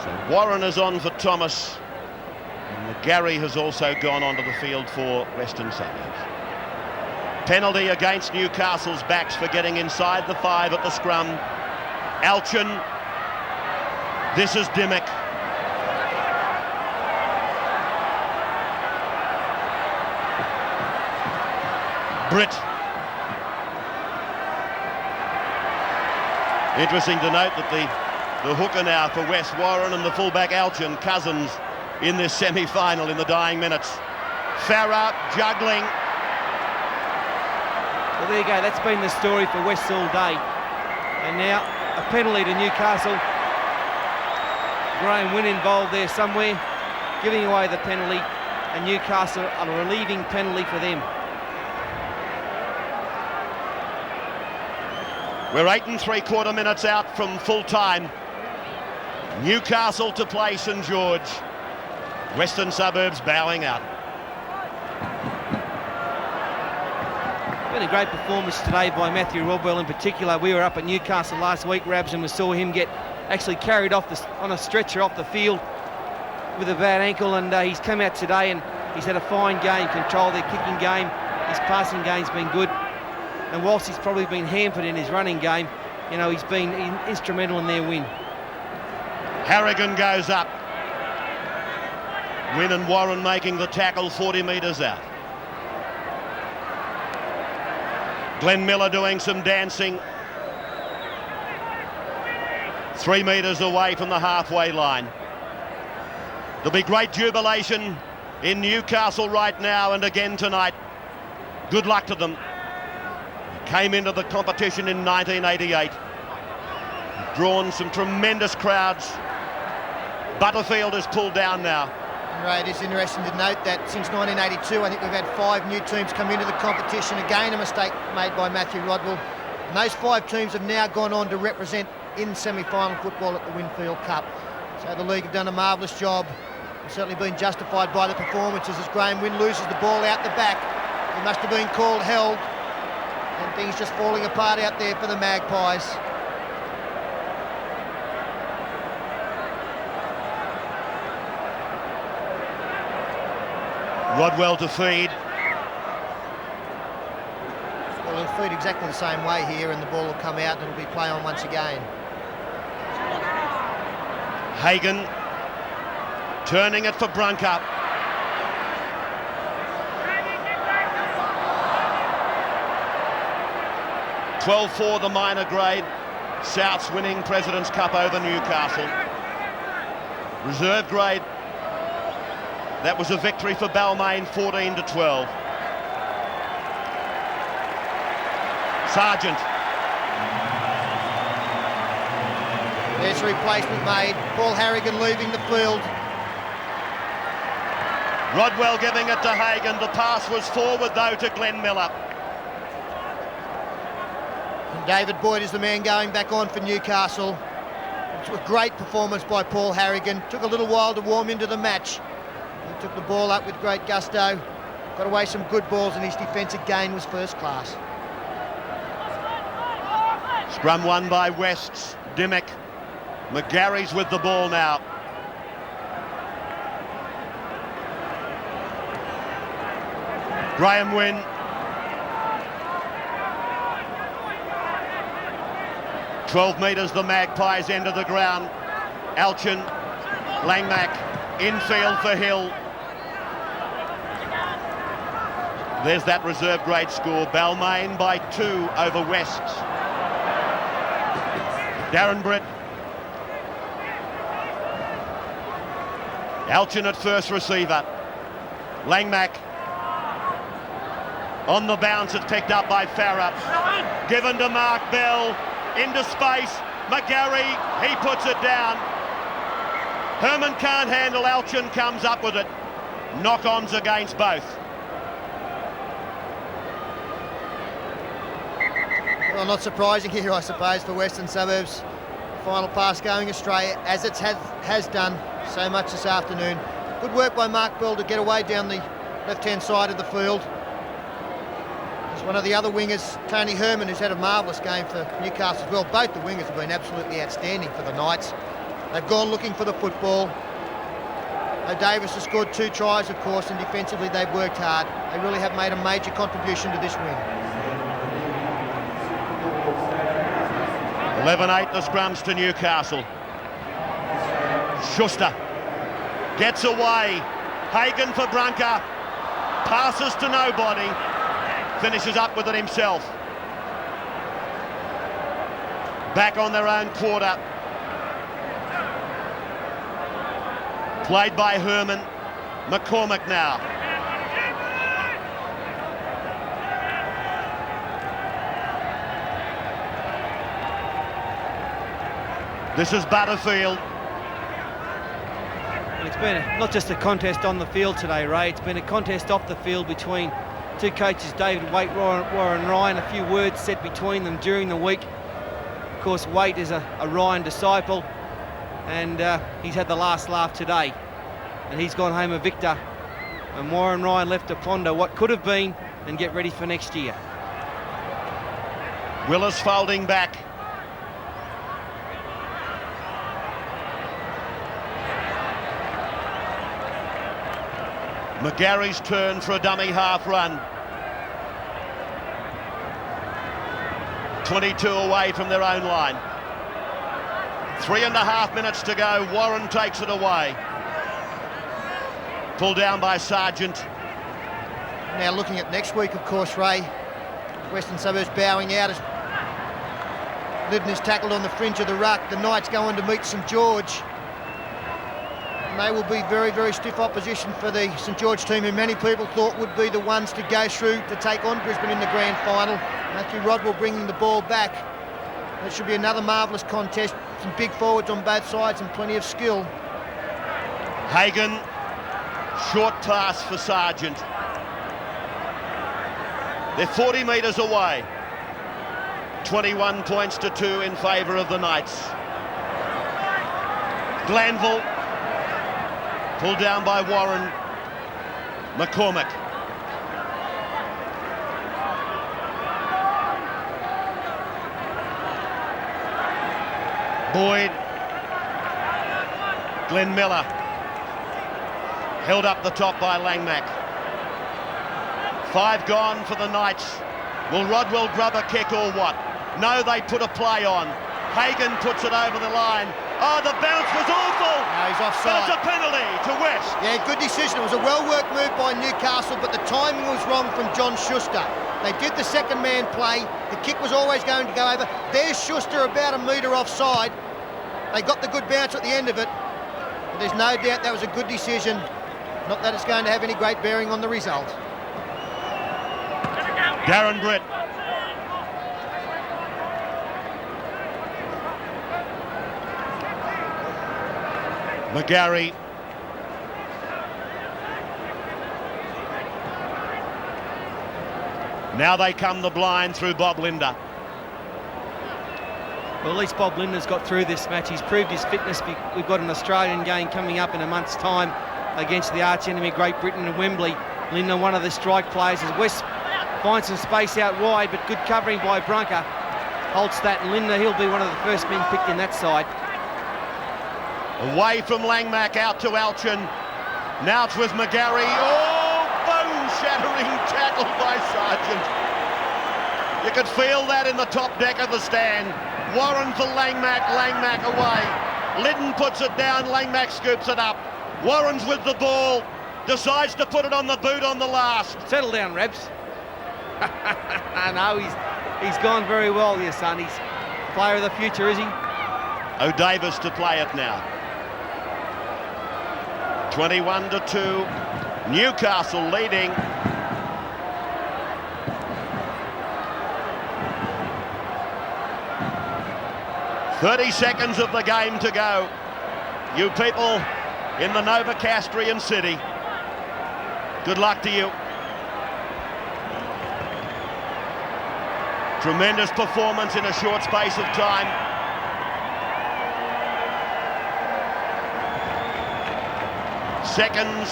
So Warren is on for Thomas. And McGarry has also gone onto the field for Western Suburbs. Penalty against Newcastle's backs for getting inside the 5 at the scrum. Alchin. This is Dimmick. Britt. Interesting to note that the hooker now for West, Warren, and the fullback Alchin, Cousins, in this semi-final in the dying minutes. Farah juggling. Well, there you go. That's been the story for West all day. And now a penalty to Newcastle. Graham Wynn involved there somewhere, giving away the penalty, and Newcastle a relieving penalty for them. We're 8 3/4 minutes out from full time. Newcastle to play St George. Western Suburbs bowing out. Been a great performance today by Matthew Rodwell in particular. We were up at Newcastle last week, Rabs, and we saw him get actually carried off on a stretcher off the field with a bad ankle, and he's come out today and he's had a fine game, controlled their kicking game, his passing game's been good, and whilst he's probably been hampered in his running game, you know, he's been instrumental in their win. Harrigan goes up. Wynn and Warren making the tackle 40 metres out. Glenn Miller doing some dancing. 3 metres away from the halfway line. There'll be great jubilation in Newcastle right now and again tonight. Good luck to them. Came into the competition in 1988. Drawn some tremendous crowds. Butterfield is pulled down now. Right, it is interesting to note that since 1982, I think we've had 5 new teams come into the competition. Again, a mistake made by Matthew Rodwell. And those 5 teams have now gone on to represent in semi-final football at the Winfield Cup. So the league have done a marvellous job. It's certainly been justified by the performances as Graham Wynn loses the ball out the back. He must have been called held, and things just falling apart out there for the Magpies. Rodwell to feed. Well, he'll feed exactly the same way here, and the ball will come out and it'll be play on once again. Hagan turning it for Brunker. (12-4) the minor grade. Souths winning President's Cup over Newcastle. Reserve grade. That was a victory for Balmain, 14-12. Sargent. There's a replacement made. Paul Harrigan leaving the field. Rodwell giving it to Hagan. The pass was forward though to Glenn Miller. And David Boyd is the man going back on for Newcastle. It's a great performance by Paul Harrigan. Took a little while to warm into the match. He took the ball up with great gusto. Got away some good balls, and his defensive game was first class. Scrum won by Wests. Dimmock. McGarry's with the ball now. Graham Wynn. (12 metres the Magpies end of the ground. Alchin, Langmack, infield for Hill. There's that reserve grade score. Balmain by 2 over Wests. Darren Britt. Alchin at first receiver. Langmack. On the bounce, it's picked up by Farah. Given to Mark Bell. Into space. McGarry, he puts it down. Herman can't handle. Alchin comes up with it. Knock-ons against both. Well, not surprising here, I suppose, for Western Suburbs. Final pass going astray, as it has done so much this afternoon. Good work by Mark Bell to get away down the left-hand side of the field. There's one of the other wingers, Tony Herman, who's had a marvellous game for Newcastle as well. Both the wingers have been absolutely outstanding for the Knights. They've gone looking for the football. O'Davis has scored 2 tries, of course, and defensively they've worked hard. They really have made a major contribution to this win. 11-8 the scrums to Newcastle. Schuster gets away. Hagan for Brunker. Passes to nobody. finishes up with it himself. Back on their own quarter. Played by Herman. McCormack now. This is Butterfield. And it's been not just a contest on the field today, Ray. It's been a contest off the field between two coaches, David Waite, Warren Ryan. A few words said between them during the week. Of course, Waite is a Ryan disciple, and he's had the last laugh today. And he's gone home a victor. And Warren Ryan left to ponder what could have been and get ready for next year. Willis folding back. McGarry's turn for a dummy half run. 22 away from their own line. 3.5 minutes to go. Warren takes it away. Pulled down by Sargent. Now looking at next week, of course, Ray. Western Suburbs bowing out as Liddon is tackled on the fringe of the ruck. The Knights go on to meet St George. And they will be very, very stiff opposition for the St George team, who many people thought would be the ones to go through to take on Brisbane in the grand final. Matthew Rodwell bringing the ball back. That should be another marvellous contest. Some big forwards on both sides and plenty of skill. Hagan, short pass for Sargent. They're 40 metres away. 21 points to 2 in favour of the Knights. Glanville, pulled down by Warren. McCormack. Boyd. Glenn Miller. Held up the top by Langmack. 5 gone for the Knights. Will Rodwell grab a kick or what? No, they put a play on. Hagan puts it over the line. Oh, the bounce was awful. No, he's But offside. it's a penalty to West. Yeah, good decision. It was a well-worked move by Newcastle, but the timing was wrong from John Schuster. They did the second man play. The kick was always going to go over. There's Schuster about a metre offside. They got the good bounce at the end of it. But there's no doubt that was a good decision. Not that it's going to have any great bearing on the result. Darren Britt. McGarry. Now they come the blind through Bob Linder. Well, at least Bob Linder's got through this match. He's proved his fitness. We've got an Australian game coming up in a month's time against the arch enemy Great Britain in Wembley. Linder, one of the strike players, as West finds some space out wide, but good covering by Brunker. Holds that, and Linder, he'll be one of the first men picked in that side. Away from Langmack, out to Alchin. Now it's with McGarry. Oh, bone-shattering tackle by Sargent. You could feel that in the top deck of the stand. Warren for Langmack, Langmack away. Liddon puts it down, Langmack scoops it up. Warren's with the ball, decides to put it on the boot on the last. Settle down, Rebs. No, he's gone very well, your son. He's player of the future, is he? O'Davis to play it now. 21 to 2. Newcastle leading. "30 seconds of the game to go. You people in the Novocastrian city, good luck to you. Tremendous performance in a short space of time. Seconds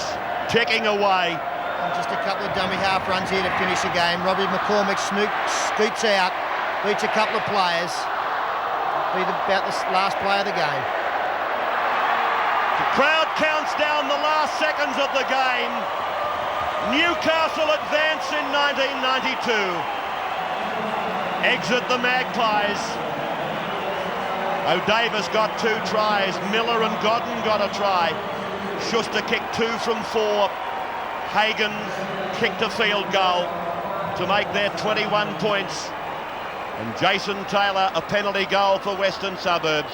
ticking away. And just a couple of dummy half runs here to finish the game. Robbie McCormack scoots out, beats a couple of players. Be about the last play of the game. The crowd counts down the last seconds of the game. Newcastle advance in 1992. Exit the Magpies. O'Davis got 2 tries. Miller and Godden got a try. Schuster kicked 2 from 4. Hagan kicked a field goal. to make their 21 points. And Jason Taylor, a penalty goal for Western Suburbs.